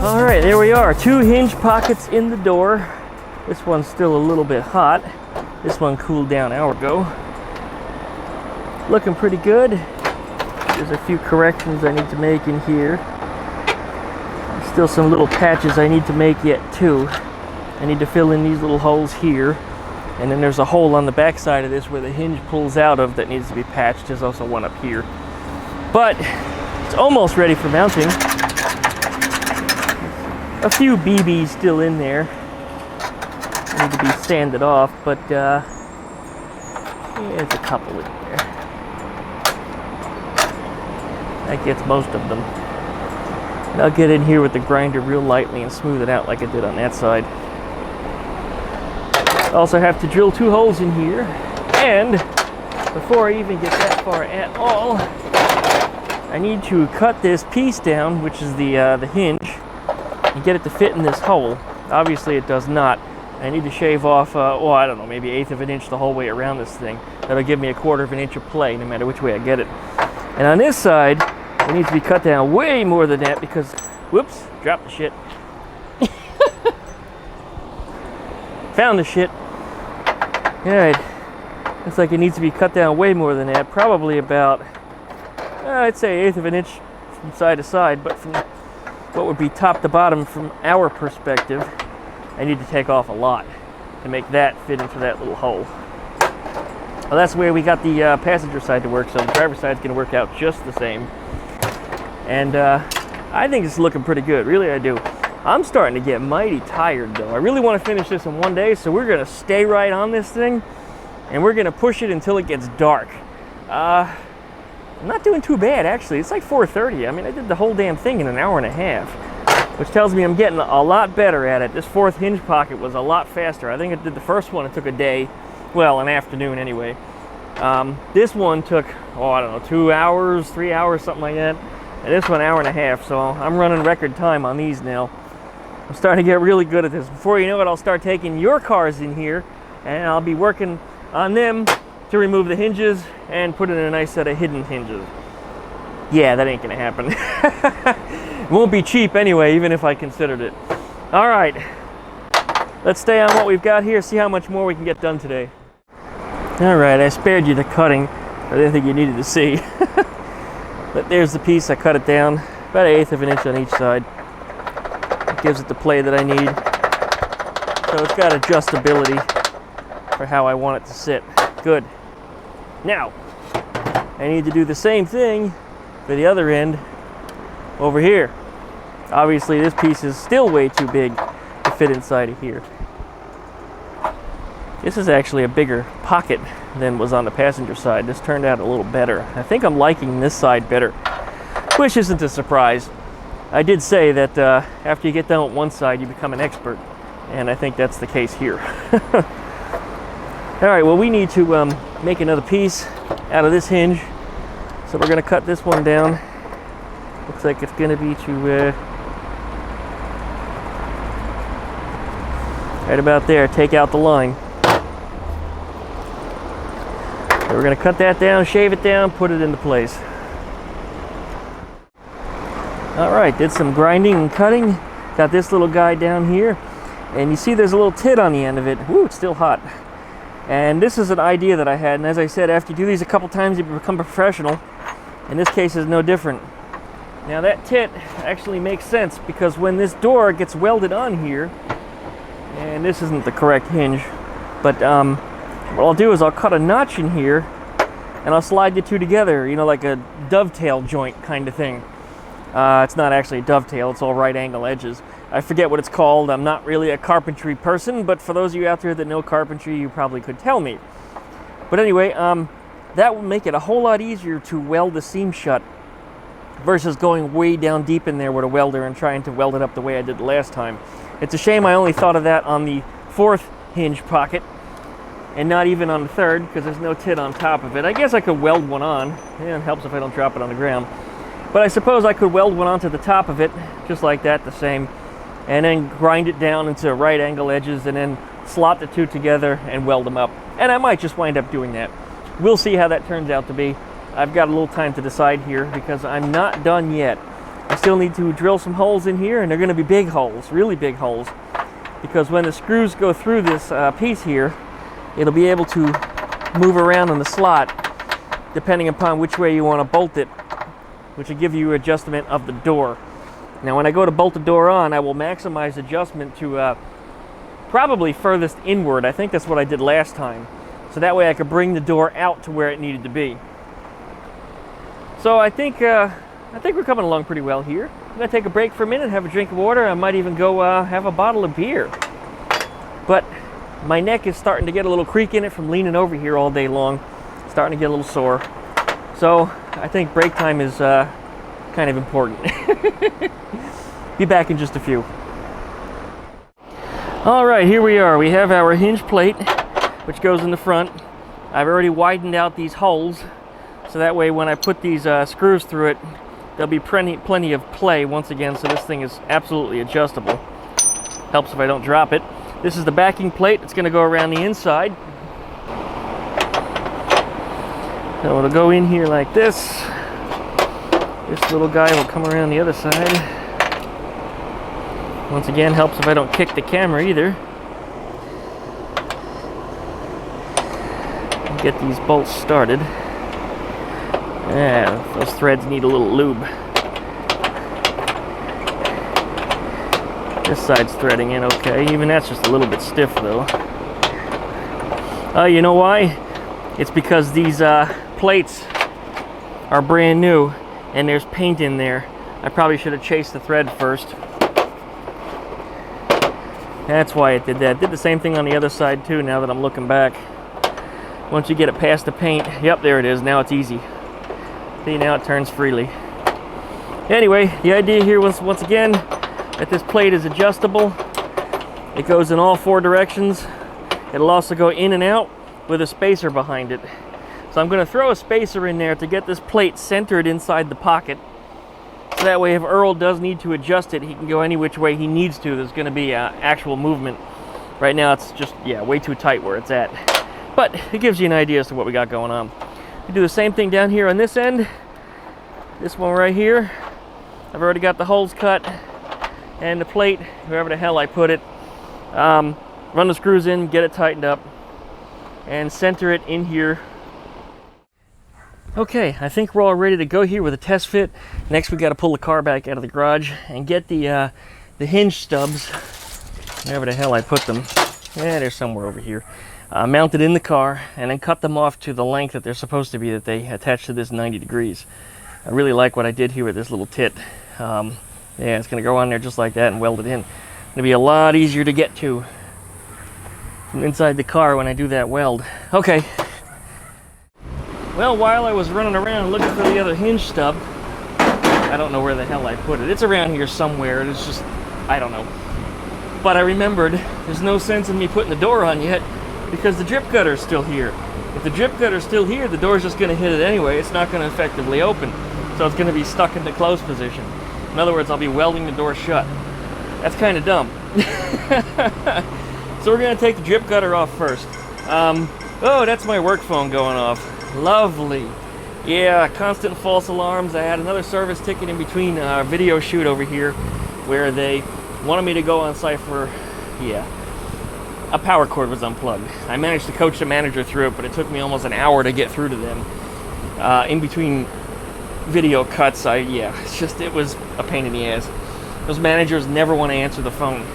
All right, there we are. 2 hinge pockets in the door. This one's still a little bit hot. This one cooled down an hour ago. Looking pretty good. There's a few corrections I need to make in here. Still some little patches I need to make yet too. I need to fill in these little holes here. And then there's a hole on the back side of this where the hinge pulls out of that needs to be patched. There's also one up here. But it's almost ready for mounting. A few BBs still in there. Need to be sanded off, but yeah, there's a couple in there. That gets most of them. And I'll get in here with the grinder real lightly and smooth it out like I did on that side. Also have to drill 2 holes in here, and before I even get that far at all, I need to cut this piece down, which is the hinge, and get it to fit in this hole. Obviously it does not. I need to shave off, well, I don't know, maybe 1/8 of an inch the whole way around this thing. That'll give me 1/4 of an inch of play, no matter which way I get it. And on this side, it needs to be cut down way more than that because, whoops, dropped the shit. Found the shit. Alright, looks like it needs to be cut down way more than that. Probably about, I'd say 1/8 of an inch from side to side, but from what would be top to bottom from our perspective, I need to take off a lot to make that fit into that little hole. Well, that's the way we got the passenger side to work, so the driver's side's going to work out just the same. And I think it's looking pretty good, really I do. I'm starting to get mighty tired though. I really want to finish this in one day, so we're going to stay right on this thing, and we're going to push it until it gets dark. I'm not doing too bad actually. It's like 4:30. I mean, I did the whole damn thing in an hour and a half, which tells me I'm getting a lot better at it. This 4th hinge pocket was a lot faster. I think I did the first one, it took a day. Well, an afternoon anyway. This one took, oh, I don't know, 2 hours, 3 hours, something like that. And this one, 1.5 hours, so I'm running record time on these now. I'm starting to get really good at this. Before you know it, I'll start taking your cars in here, and I'll be working on them to remove the hinges and put in a nice set of hidden hinges. Yeah, that ain't gonna happen. It won't be cheap anyway, even if I considered it. All right, let's stay on what we've got here, see how much more we can get done today. All right, I spared you the cutting. I didn't think you needed to see. But there's the piece, I cut it down, about 1/8 of an inch on each side. It gives it the play that I need. So it's got adjustability for how I want it to sit. Good. Now, I need to do the same thing for the other end over here. Obviously this piece is still way too big to fit inside of here. This is actually a bigger pocket than was on the passenger side. This turned out a little better. I think I'm liking this side better, which isn't a surprise. I did say that after you get done with one side, you become an expert, and I think that's the case here. All right, well, we need to make another piece out of this hinge, so we're going to cut this one down. Looks like it's going to be to right about there. Take out the line. So we're going to cut that down, shave it down, put it into place. All right, did some grinding and cutting. Got this little guy down here, and you see there's a little tit on the end of it. Woo, it's still hot. And this is an idea that I had, and as I said, after you do these a couple times, you become a professional. In this case, it's no different. Now that tit actually makes sense, because when this door gets welded on here, and this isn't the correct hinge, but what I'll do is I'll cut a notch in here, and I'll slide the two together, you know, like a dovetail joint kind of thing. It's not actually a dovetail, it's all right angle edges. I forget what it's called. I'm not really a carpentry person, but for those of you out there that know carpentry, you probably could tell me. But anyway, that will make it a whole lot easier to weld the seam shut versus going way down deep in there with a welder and trying to weld it up the way I did the last time. It's a shame I only thought of that on the 4th hinge pocket and not even on the 3rd, because there's no tit on top of it. I guess I could weld one on. Yeah, it helps if I don't drop it on the ground. But I suppose I could weld one onto the top of it, just like that, the same, and then grind it down into right angle edges and then slot the two together and weld them up. And I might just wind up doing that. We'll see how that turns out to be. I've got a little time to decide here because I'm not done yet. I I still need to drill some holes in here, and they're going to be big holes, really big holes, because when the screws go through this piece here, it'll be able to move around in the slot depending upon which way you want to bolt it, which will give you adjustment of the door. Now when I go to bolt the door on, I will maximize adjustment to probably furthest inward. I think that's what I did last time. So that way I could bring the door out to where it needed to be. So I think we're coming along pretty well here. I'm going to take a break for a minute, have a drink of water. I might even go have a bottle of beer. But my neck is starting to get a little creak in it from leaning over here all day long. Starting to get a little sore. So I think break time is kind of important. Be back in just a few. All right, here we are. We have our hinge plate, which goes in the front. I've already widened out these holes, so that way when I put these screws through it, there'll be plenty of play once again, so this thing is absolutely adjustable. Helps if I don't drop it. This is the backing plate. It's going to go around the inside. So it'll go in here like this. This little guy will come around the other side. Once again, helps if I don't kick the camera either. Get these bolts started. Yeah, those threads need a little lube. This side's threading in okay. Even that's just a little bit stiff though. Oh, you know why? It's because these plates are brand new and there's paint in there. I probably should have chased the thread first. That's why it did that. Did the same thing on the other side too, now that I'm looking back. Once you get it past the paint, yep, there it is. Now it's easy. See, now it turns freely. Anyway, the idea here was, once again, that this plate is adjustable. It goes in all four directions. It'll also go in and out with a spacer behind it. So I'm going to throw a spacer in there to get this plate centered inside the pocket. So that way if Earl does need to adjust it, he can go any which way he needs to. There's going to be actual movement. Right now it's just, yeah, way too tight where it's at. But it gives you an idea as to what we got going on. We do the same thing down here on this end. This one right here. I've already got the holes cut. And the plate, wherever the hell I put it. Run the screws in, get it tightened up. And center it in here. Okay, I think we're all ready to go here with a test fit. Next we got to pull the car back out of the garage and get the hinge stubs, wherever the hell I put them. Yeah, they're somewhere over here. Mounted in the car and then cut them off to the length that they're supposed to be, that they attach to this 90 degrees. I really like what I did here with this little tit. Yeah, it's going to go on there just like that and weld it in. It'll be a lot easier to get to from inside the car when I do that weld. Okay. Well, while I was running around looking for the other hinge stub, I don't know where the hell I put it. It's around here somewhere. It's just, I don't know. But I remembered there's no sense in me putting the door on yet because the drip gutter's still here. If the drip gutter's still here, the door's just going to hit it anyway. It's not going to effectively open. So it's going to be stuck in the closed position. In other words, I'll be welding the door shut. That's kind of dumb. So we're going to take the drip gutter off first. Oh, that's my work phone going off. Lovely. Yeah, constant false alarms. I had another service ticket in between a video shoot over here where they wanted me to go on site for, yeah, a power cord was unplugged. I managed to coach the manager through it, but it took me almost an hour to get through to them. In between video cuts, yeah, it was a pain in the ass. Those managers never want to answer the phone.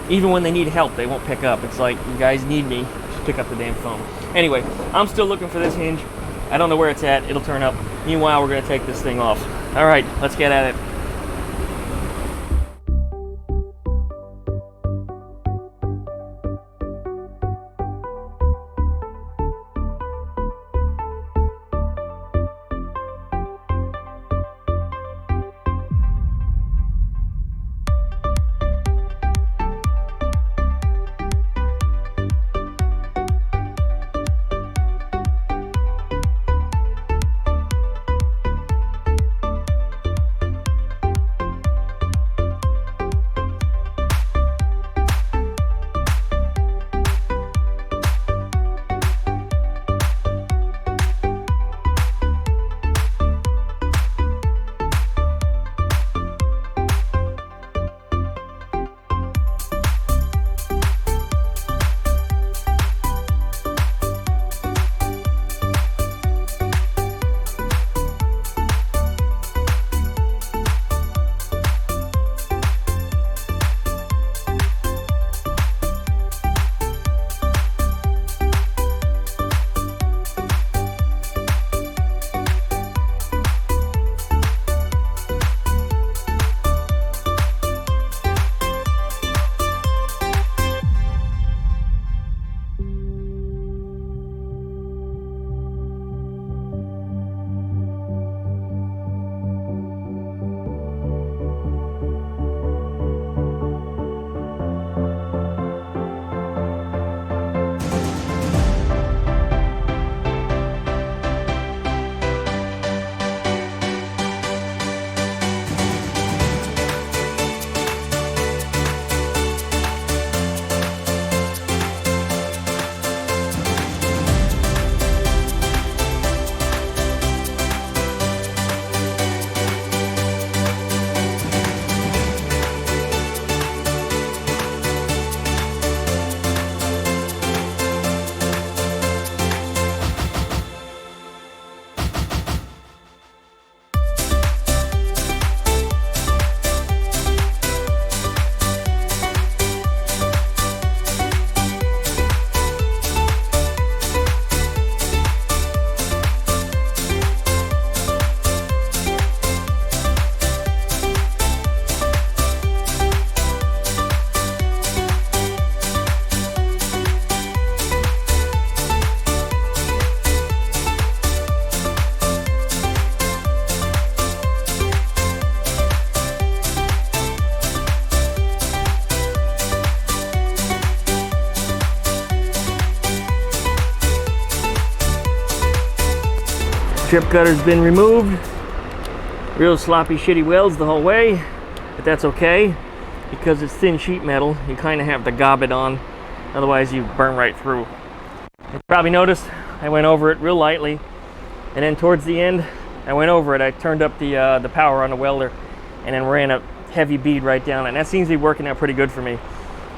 Even when they need help, they won't pick up. It's like, you guys need me, just pick up the damn phone. Anyway, I'm still looking for this hinge. I don't know where it's at. It'll turn up. Meanwhile, we're going to take this thing off. All right, let's get at it. Strip gutter's been removed. Real sloppy, shitty welds the whole way, but that's okay because it's thin sheet metal. You kind of have to gob it on, otherwise you burn right through. You probably noticed I went over it real lightly, and then towards the end I went over it. I turned up the power on the welder and then ran a heavy bead right down it, and that seems to be working out pretty good for me.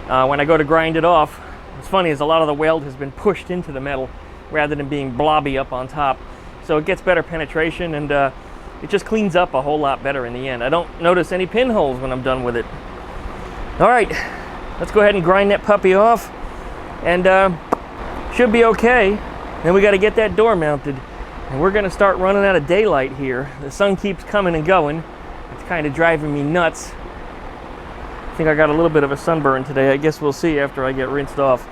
When I go to grind it off, what's funny is a lot of the weld has been pushed into the metal rather than being blobby up on top, so it gets better penetration, and it just cleans up a whole lot better in the end. I don't notice any pinholes when I'm done with it. All right, let's go ahead and grind that puppy off, and should be okay. Then we got to get that door mounted, and we're going to start running out of daylight here. The sun keeps coming and going. It's kind of driving me nuts. I think I got a little bit of a sunburn today. I guess we'll see after I get rinsed off.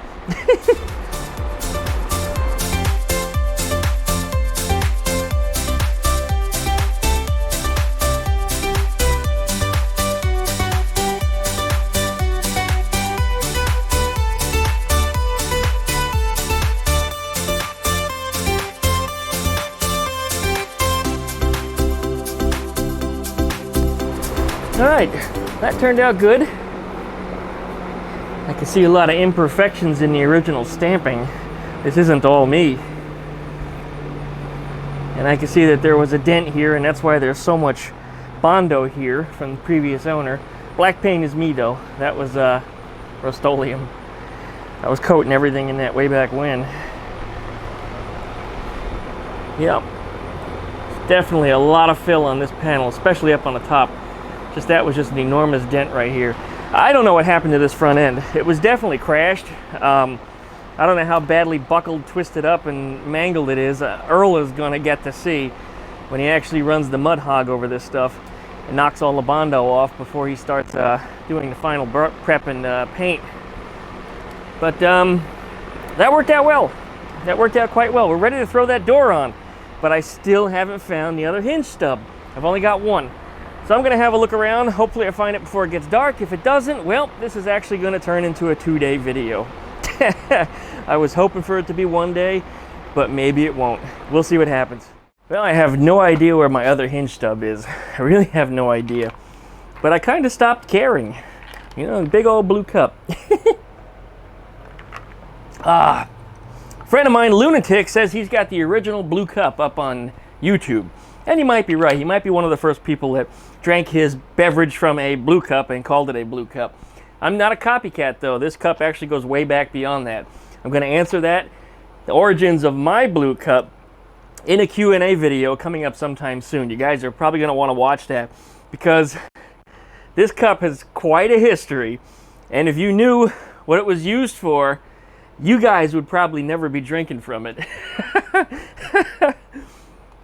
All right, that turned out good. I can see a lot of imperfections in the original stamping. This isn't all me. And I can see that there was a dent here, and that's why there's so much Bondo here from the previous owner. Black paint is me though. That was Rust-Oleum. I was coating everything in that way back when. Yep. Definitely a lot of fill on this panel, especially up on the top. That was just an enormous dent right here. I don't know what happened to this front end. It was definitely crashed. I don't know how badly buckled, twisted up, and mangled it is. Earl is going to get to see when he actually runs the mud hog over this stuff and knocks all the Bondo off before he starts doing the final prep and paint. But that worked out well. That worked out quite well. We're ready to throw that door on, but I still haven't found the other hinge stub. I've only got one. So I'm going to have a look around. Hopefully I find it before it gets dark. If it doesn't, well, this is actually going to turn into a 2-day video. I was hoping for it to be 1 day, but maybe it won't. We'll see what happens. Well, I have no idea where my other hinge stub is. I really have no idea. But I kind of stopped caring. You know, big old blue cup. A friend of mine, Lunatic, says he's got the original blue cup up on YouTube. And he might be right. He might be one of the first people that drank his beverage from a blue cup and called it a blue cup. I'm not a copycat, though. This cup actually goes way back beyond that. I'm going to answer that, the origins of my blue cup, in a Q&A video coming up sometime soon. You guys are probably going to want to watch that because this cup has quite a history. And if you knew what it was used for, you guys would probably never be drinking from it.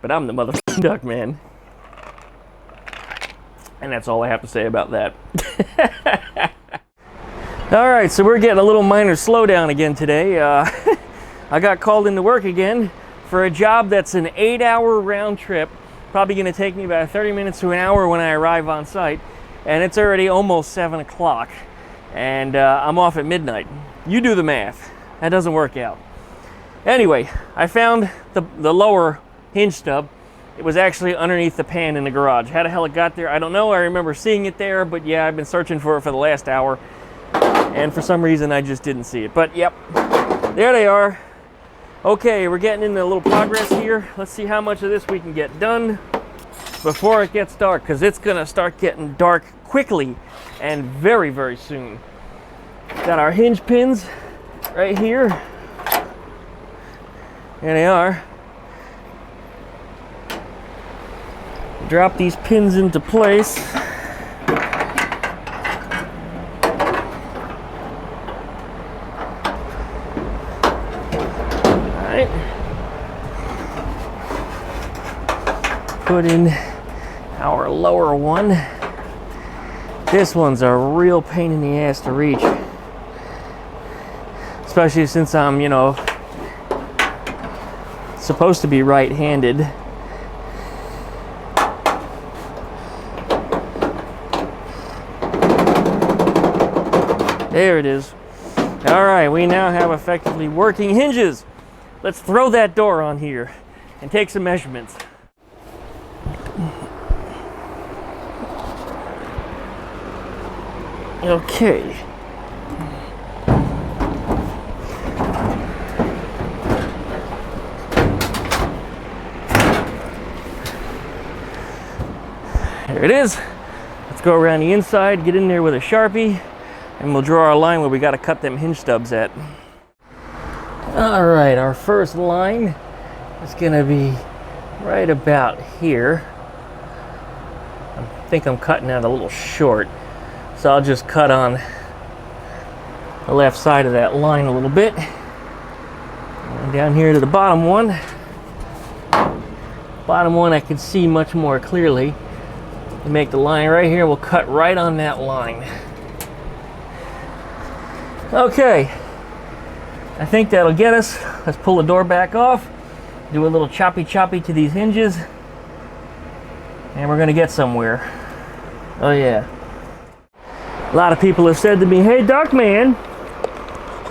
But I'm the motherfucking duck man. And that's all I have to say about that. Alright, so we're getting a little minor slowdown again today. I got called into work again for a job that's an 8-hour round trip. Probably going to take me about 30 minutes to an hour when I arrive on site. And it's already almost 7 o'clock. And I'm off at midnight. You do the math. That doesn't work out. Anyway, I found the lower hinge stub. It was actually underneath the pan in the garage. How the hell it got there, I don't know. I remember seeing it there, but yeah, I've been searching for it for the last hour, and for some reason I just didn't see it. But yep, there they are. Okay, we're getting into a little progress here. Let's see how much of this we can get done before it gets dark, because it's gonna start getting dark quickly and very, very soon. Got our hinge pins right here. There they are. Drop these pins into place. Alright. Put in our lower one. This one's a real pain in the ass to reach. Especially since I'm, you know, supposed to be right-handed. There it is. All right, we now have effectively working hinges. Let's throw that door on here and take some measurements. Okay. There it is. Let's go around the inside, get in there with a Sharpie, and we'll draw our line where we got to cut them hinge stubs at. All right, our first line is gonna be right about here. I think I'm cutting out a little short, so I'll just cut on the left side of that line a little bit. And down here to the bottom one. Bottom one I can see much more clearly. We make the line right here, we'll cut right on that line. Okay, I think that'll get us. Let's pull the door back off, do a little choppy to these hinges, and we're gonna get somewhere. Oh yeah. A lot of people have said to me, hey Duckman,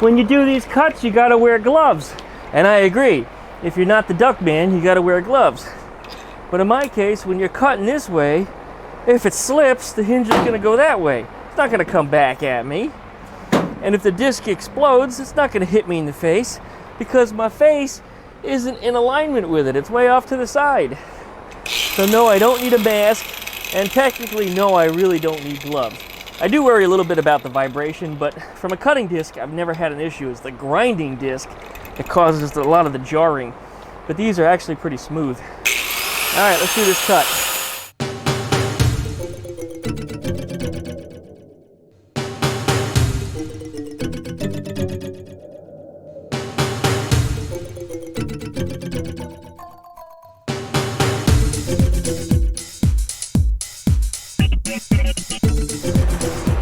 when you do these cuts you gotta wear gloves. And I agree. If you're not the Duckman, you gotta wear gloves. But in my case, when you're cutting this way, if it slips, the hinge is gonna go that way. It's not gonna come back at me. And if the disc explodes, it's not gonna hit me in the face because my face isn't in alignment with it. It's way off to the side. So no, I don't need a mask, and technically, no, I really don't need gloves. I do worry a little bit about the vibration, but from a cutting disc, I've never had an issue. It's the grinding disc that causes a lot of the jarring. But these are actually pretty smooth. All right, let's do this cut.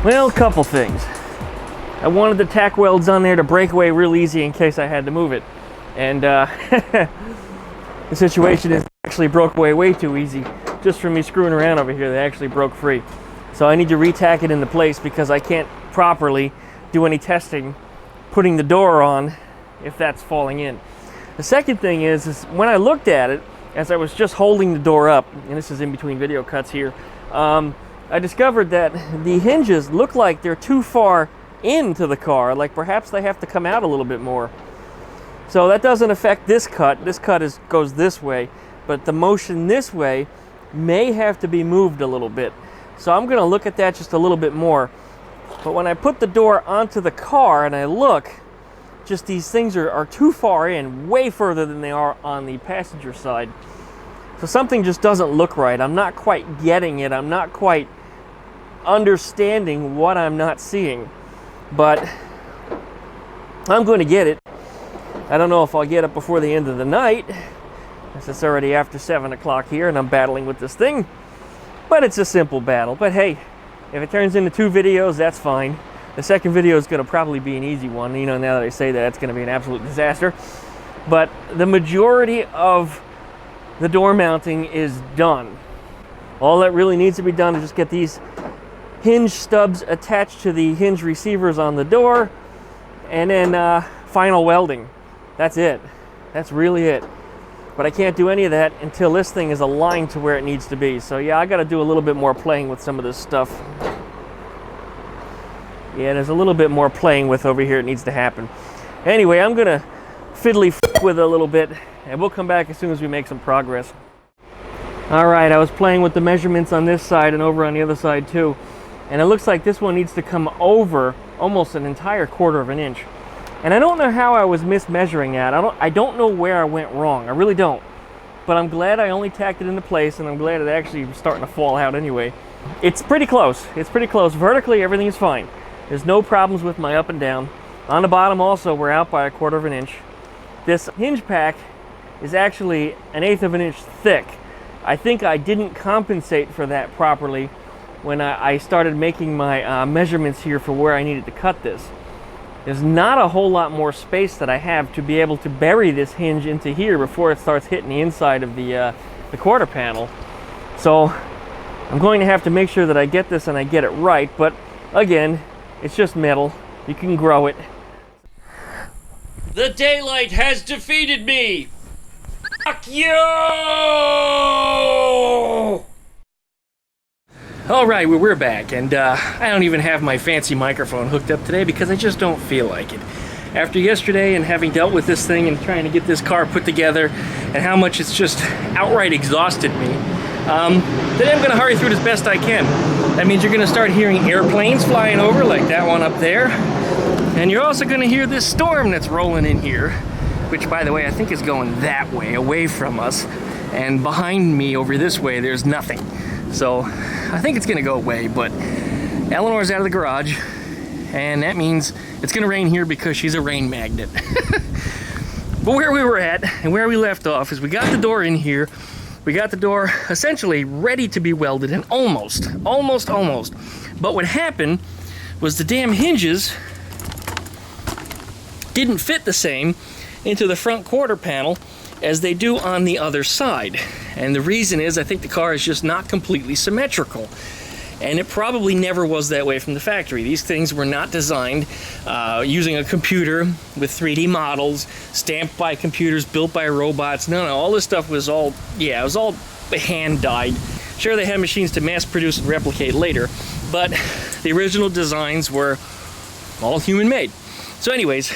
Well, a couple things. I wanted the tack welds on there to break away real easy in case I had to move it. And the situation is actually broke away way too easy. Just from me screwing around over here, they actually broke free. So I need to re-tack it into place because I can't properly do any testing putting the door on if that's falling in. The second thing is when I looked at it, as I was just holding the door up, and this is in between video cuts here, I discovered that the hinges look like they're too far into the car, like perhaps they have to come out a little bit more. So that doesn't affect this cut. This cut goes this way, but the motion this way may have to be moved a little bit. So I'm gonna look at that just a little bit more. But when I put the door onto the car and I look, just these things are too far in, way further than they are on the passenger side. So something just doesn't look right. I'm not quite getting it. I'm not quite understanding what I'm not seeing. But I'm going to get it. I don't know if I'll get it before the end of the night, as it's already after 7 o'clock here and I'm battling with this thing. But it's a simple battle. But hey, if it turns into 2 videos, that's fine. The second video is going to probably be an easy one. You know, now that I say that, it's going to be an absolute disaster. But the majority of the door mounting is done. All that really needs to be done is just get these hinge stubs attached to the hinge receivers on the door, and then final welding. That's it. That's really it. But I can't do any of that until this thing is aligned to where it needs to be. So yeah, I got to do a little bit more playing with some of this stuff. Yeah, there's a little bit more playing with over here. It needs to happen. Anyway, I'm gonna fiddly with it a little bit, and we'll come back as soon as we make some progress. All right, I was playing with the measurements on this side and over on the other side too, and it looks like this one needs to come over almost an entire 1/4 of an inch. And I don't know how I was mismeasuring that. I don't know where I went wrong. I really don't. But I'm glad I only tacked it into place, and I'm glad it actually was starting to fall out anyway. It's pretty close. It's pretty close. Vertically, everything is fine. There's no problems with my up and down. On the bottom also, we're out by 1/4 of an inch. This hinge pack is actually 1/8 of an inch thick. I think I didn't compensate for that properly when I started making my measurements here for where I needed to cut this. There's not a whole lot more space that I have to be able to bury this hinge into here before it starts hitting the inside of the quarter panel. So I'm going to have to make sure that I get this and I get it right, but again, it's just metal. You can grow it. The daylight has defeated me! Fuck you! All right, well, we're back, and I don't even have my fancy microphone hooked up today because I just don't feel like it. After yesterday and having dealt with this thing and trying to get this car put together and how much it's just outright exhausted me, today I'm going to hurry through it as best I can. That means you're going to start hearing airplanes flying over like that one up there, and you're also going to hear this storm that's rolling in here, which, by the way, I think is going that way, away from us, and behind me over this way there's nothing. So I think it's going to go away, but Eleanor's out of the garage, and that means it's going to rain here because she's a rain magnet. But where we were at and where we left off is we got the door in here. We got the door essentially ready to be welded, and almost. But what happened was the damn hinges didn't fit the same into the front quarter panel as they do on the other side. And the reason is I think the car is just not completely symmetrical. And it probably never was that way from the factory. These things were not designed using a computer with 3D models, stamped by computers, built by robots. No, all this stuff was all, it was all hand-dyed. Sure, they had machines to mass produce and replicate later, but the original designs were all human-made. So anyways,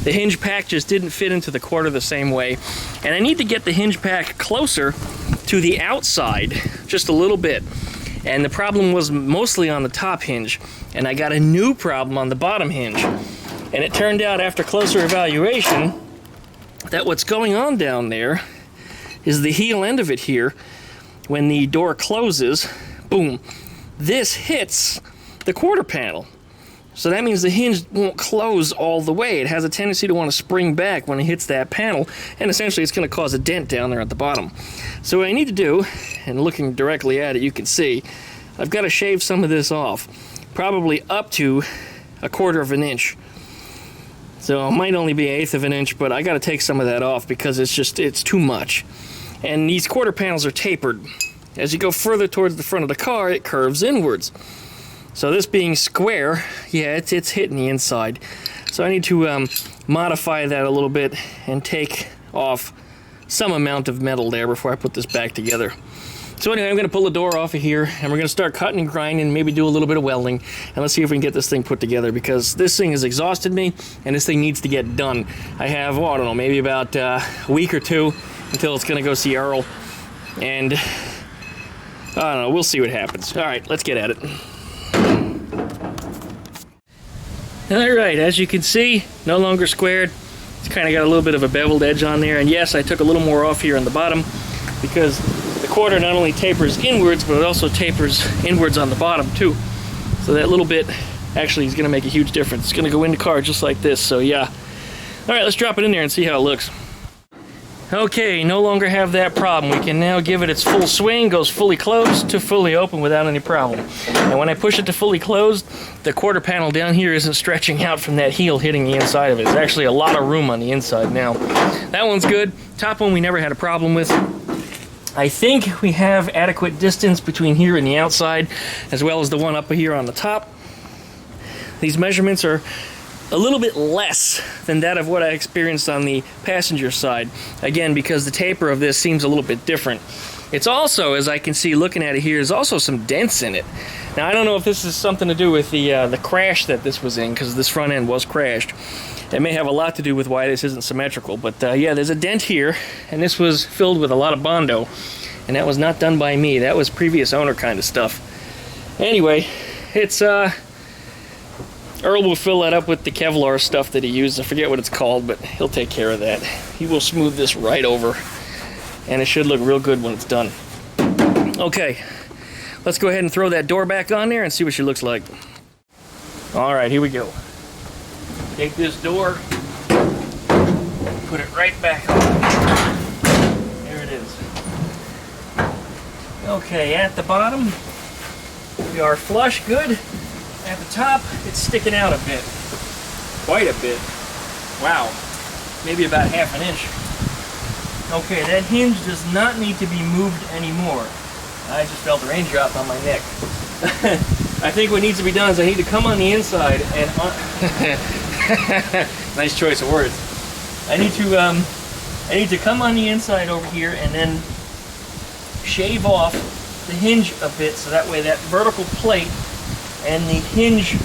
the hinge pack just didn't fit into the quarter the same way. And I need to get the hinge pack closer to the outside, just a little bit. And the problem was mostly on the top hinge, and I got a new problem on the bottom hinge. And it turned out after closer evaluation that what's going on down there is the heel end of it here. When the door closes, boom, this hits the quarter panel. So that means the hinge won't close all the way. It has a tendency to want to spring back when it hits that panel, and essentially it's going to cause a dent down there at the bottom. So what I need to do, and looking directly at it, you can see, I've got to shave some of this off, probably up to 1/4 of an inch. So it might only be 1/8 of an inch, but I got to take some of that off because it's too much. And these quarter panels are tapered. As you go further towards the front of the car, it curves inwards. So this being square, it's hitting the inside. So I need to modify that a little bit and take off some amount of metal there before I put this back together. So anyway, I'm going to pull the door off of here, and we're going to start cutting and grinding, maybe do a little bit of welding, and let's see if we can get this thing put together, because this thing has exhausted me, and this thing needs to get done. I have, I don't know, maybe about a week or two until it's going to go see Earl, and I don't know, we'll see what happens. All right, let's get at it. Alright, as you can see, no longer squared. It's kind of got a little bit of a beveled edge on there, and yes, I took a little more off here on the bottom because the quarter not only tapers inwards, but it also tapers inwards on the bottom too. So that little bit actually is going to make a huge difference. It's going to go in the car just like this, so yeah. Alright, let's drop it in there and see how it looks. Okay, no longer have that problem. We can now give it its full swing, goes fully closed to fully open without any problem. And when I push it to fully closed, the quarter panel down here isn't stretching out from that heel hitting the inside of it. There's actually a lot of room on the inside now. That one's good. Top one we never had a problem with. I think we have adequate distance between here and the outside, as well as the one up here on the top. These measurements are a little bit less than that of what I experienced on the passenger side. Again, because the taper of this seems a little bit different. It's also, as I can see looking at it here, there's also some dents in it. Now, I don't know if this is something to do with the crash that this was in, because this front end was crashed. It may have a lot to do with why this isn't symmetrical, but yeah, there's a dent here, and this was filled with a lot of Bondo, and that was not done by me. That was previous owner kind of stuff. Anyway, it's Earl will fill that up with the Kevlar stuff that he used. I forget what it's called, but he'll take care of that. He will smooth this right over, and it should look real good when it's done. Okay, let's go ahead and throw that door back on there and see what she looks like. All right, here we go. Take this door, put it right back on. There it is. Okay, at the bottom, we are flush good. At the top, it's sticking out a bit. Quite a bit. Wow. Maybe about 1/2 inch. Okay, that hinge does not need to be moved anymore. I just felt a raindrop on my neck. I think what needs to be done is I need to come on the inside and... Nice choice of words. I need to come on the inside over here and then shave off the hinge a bit so that way that vertical plate and the hinge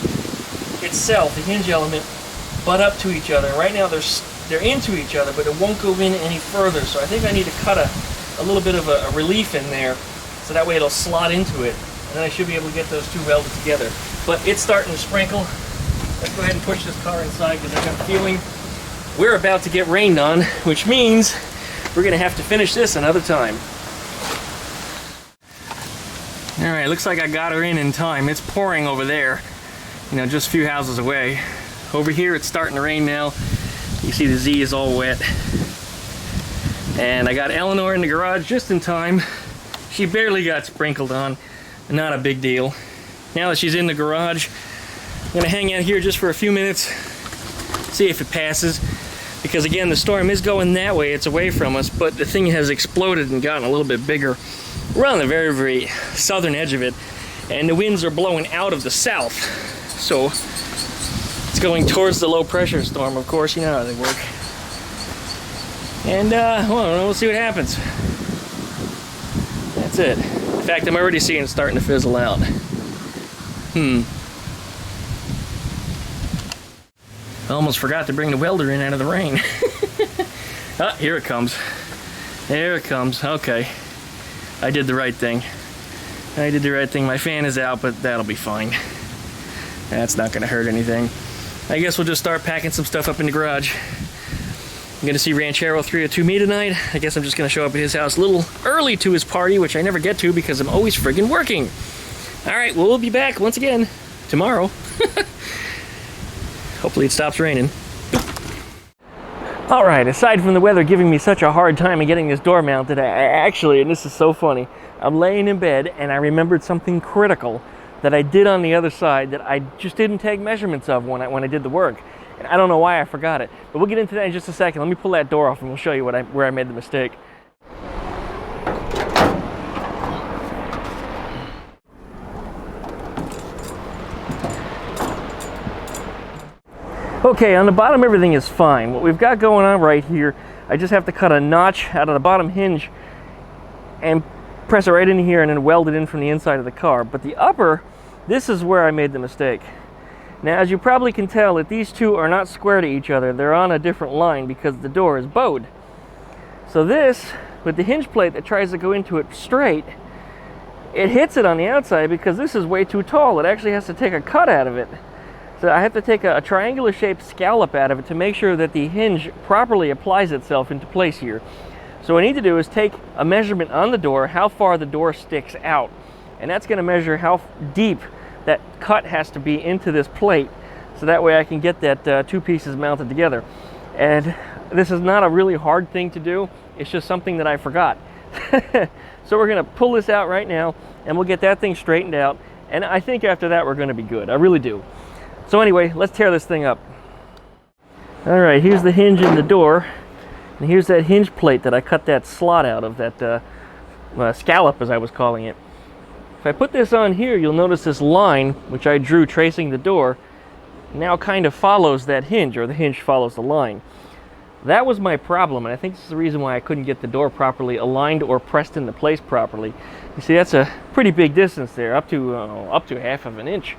itself, the hinge element, butt up to each other. Right now they're into each other, but it won't go in any further. So I think I need to cut a little bit of a relief in there so that way it'll slot into it. And then I should be able to get those two welded together. But it's starting to sprinkle. Let's go ahead and push this car inside because I have a feeling we're about to get rained on, which means we're going to have to finish this another time. All right, looks like I got her in time. It's pouring over there, you know, just a few houses away. Over here, it's starting to rain now. You see the Z is all wet. And I got Eleanor in the garage just in time. She barely got sprinkled on. Not a big deal. Now that she's in the garage, I'm gonna hang out here just for a few minutes, see if it passes. Because again, the storm is going that way, it's away from us, but the thing has exploded and gotten a little bit bigger. We're on the very, very southern edge of it, and the winds are blowing out of the south. So it's going towards the low pressure storm, of course, you know how they work. And well, we'll see what happens. That's it. In fact, I'm already seeing it starting to fizzle out. I almost forgot to bring the welder in out of the rain. Ah, here it comes. There it comes. Okay. I did the right thing. I did the right thing. My fan is out, but that'll be fine. That's not going to hurt anything. I guess we'll just start packing some stuff up in the garage. I'm going to see Ranchero 302 me tonight. I guess I'm just going to show up at his house a little early to his party, which I never get to because I'm always friggin' working. Alright, well, we'll be back once again tomorrow. Hopefully it stops raining. Alright, aside from the weather giving me such a hard time in getting this door mounted, I actually, and this is so funny, I'm laying in bed and I remembered something critical that I did on the other side that I just didn't take measurements of when I did the work. And I don't know why I forgot it. But we'll get into that in just a second. Let me pull that door off and we'll show you where I made the mistake. Okay, on the bottom everything is fine. What we've got going on right here, I just have to cut a notch out of the bottom hinge and press it right in here and then weld it in from the inside of the car. But the upper, this is where I made the mistake. Now, as you probably can tell, that these two are not square to each other. They're on a different line because the door is bowed. So this, with the hinge plate that tries to go into it straight, it hits it on the outside because this is way too tall. It actually has to take a cut out of it. So I have to take a triangular shaped scallop out of it to make sure that the hinge properly applies itself into place here. So what I need to do is take a measurement on the door, how far the door sticks out. And that's going to measure how deep that cut has to be into this plate, so that way I can get that two pieces mounted together. And this is not a really hard thing to do, it's just something that I forgot. So we're going to pull this out right now and we'll get that thing straightened out, and I think after that we're going to be good. I really do. So anyway, let's tear this thing up. Alright, here's the hinge in the door, and here's that hinge plate that I cut that slot out of, that scallop as I was calling it. If I put this on here, you'll notice this line, which I drew tracing the door, now kind of follows that hinge, or the hinge follows the line. That was my problem, and I think this is the reason why I couldn't get the door properly aligned or pressed into place properly. You see, that's a pretty big distance there, up to half of an inch,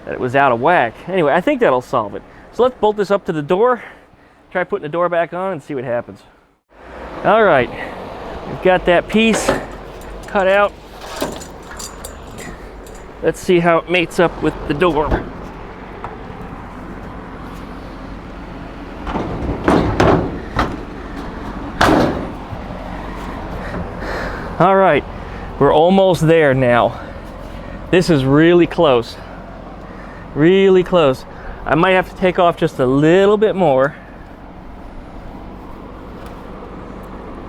that it was out of whack. Anyway, I think that'll solve it. So let's bolt this up to the door, try putting the door back on, and see what happens. Alright, we've got that piece cut out. Let's see how it mates up with the door. All right, we're almost there now. This is really close. Really close. I might have to take off just a little bit more.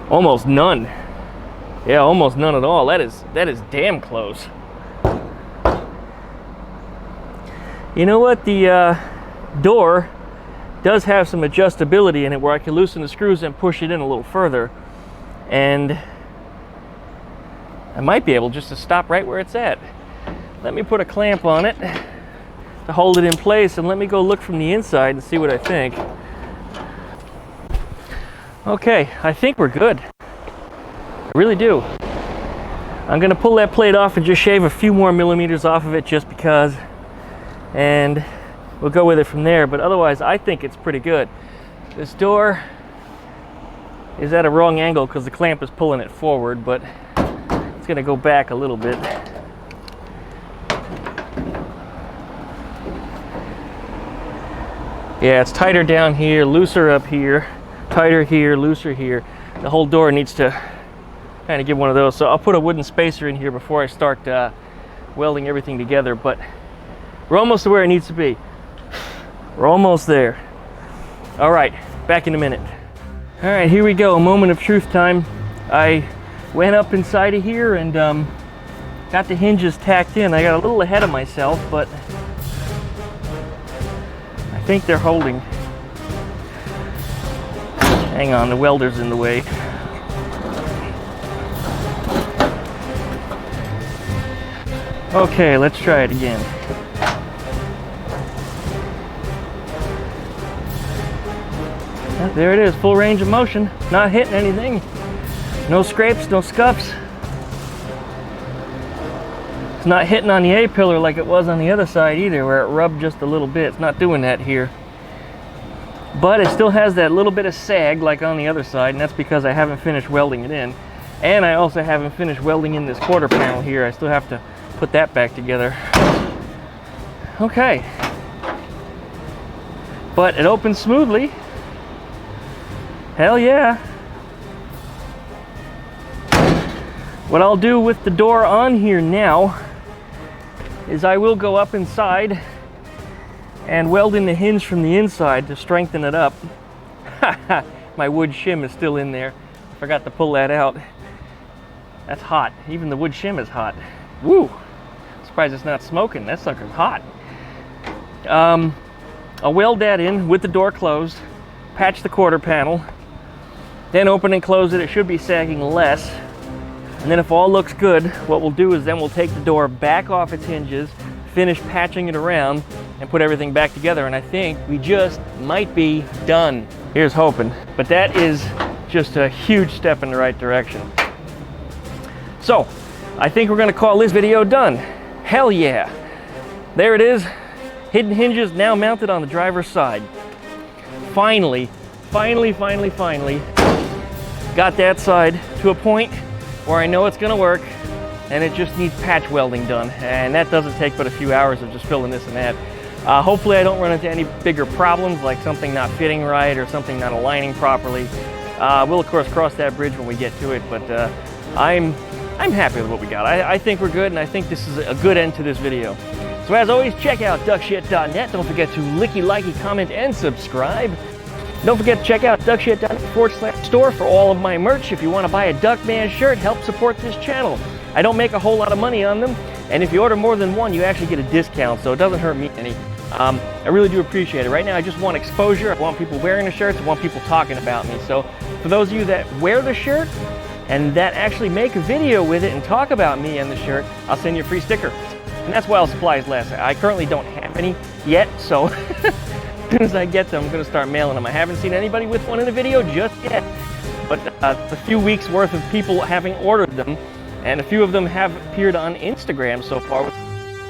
Almost none. Yeah, almost none at all. That is damn close. You know what? The door does have some adjustability in it where I can loosen the screws and push it in a little further. And I might be able just to stop right where it's at. Let me put a clamp on it to hold it in place, and let me go look from the inside and see what I think. Okay, I think we're good. I really do. I'm gonna pull that plate off and just shave a few more millimeters off of it just because, and we'll go with it from there. But otherwise, I think it's pretty good. This door is at a wrong angle because the clamp is pulling it forward, but it's gonna go back a little bit. Yeah, it's tighter down here, looser up here, tighter here, looser here. The whole door needs to kind of give one of those. So I'll put a wooden spacer in here before I start welding everything together, but we're almost to where it needs to be. We're almost there. All right, back in a minute. All right, here we go, a moment of truth time. I went up inside of here and got the hinges tacked in. I got a little ahead of myself, but I think they're holding. Hang on, the welder's in the way. Okay, let's try it again. There it is, full range of motion, not hitting anything. No scrapes, no scuffs. It's not hitting on the A-pillar like it was on the other side either, where it rubbed just a little bit. It's not doing that here. But it still has that little bit of sag like on the other side, and that's because I haven't finished welding it in. And I also haven't finished welding in this quarter panel here. I still have to put that back together. Okay. But it opens smoothly. Hell yeah. What I'll do with the door on here now is I will go up inside and weld in the hinge from the inside to strengthen it up. My wood shim is still in there. Forgot to pull that out. That's hot. Even the wood shim is hot. Woo! Surprised it's not smoking. That sucker's hot. I'll weld that in with the door closed, patch the quarter panel, then open and close it. It should be sagging less. And then if all looks good, what we'll do is then we'll take the door back off its hinges, finish patching it around, and put everything back together. And I think we just might be done. Here's hoping. But that is just a huge step in the right direction. So, I think we're gonna call this video done. Hell yeah. There it is. Hidden hinges now mounted on the driver's side. Finally got that side to a point where I know it's gonna work, and it just needs patch welding done. And that doesn't take but a few hours of just filling this and that. Hopefully I don't run into any bigger problems like something not fitting right or something not aligning properly. We'll of course cross that bridge when we get to it, but I'm happy with what we got. I think we're good, and I think this is a good end to this video. So as always, check out duckshit.net. Don't forget to licky, likey, comment, and subscribe. Don't forget to check out duckshit.net/store for all of my merch. If you want to buy a Duckman shirt, help support this channel. I don't make a whole lot of money on them, and if you order more than one, you actually get a discount, so it doesn't hurt me any. I really do appreciate it. Right now, I just want exposure. I want people wearing the shirts. I want people talking about me. So for those of you that wear the shirt and that actually make a video with it and talk about me and the shirt, I'll send you a free sticker. And that's while supplies last. I currently don't have any yet, so as soon as I get them, I'm going to start mailing them. I haven't seen anybody with one in the video just yet, but a few weeks worth of people having ordered them, and a few of them have appeared on Instagram so far.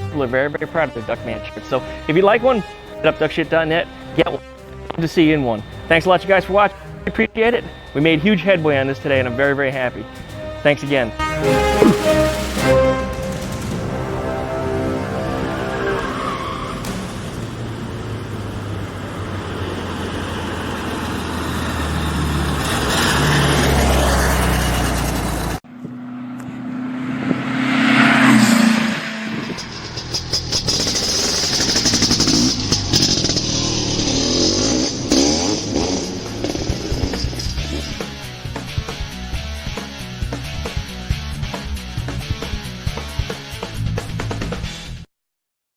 People are very, very proud of the Duckman shirt. So if you like one, hit up duckshit.net, get one. Good to see you in one. Thanks a lot, you guys, for watching. I appreciate it. We made huge headway on this today, and I'm very, very happy. Thanks again.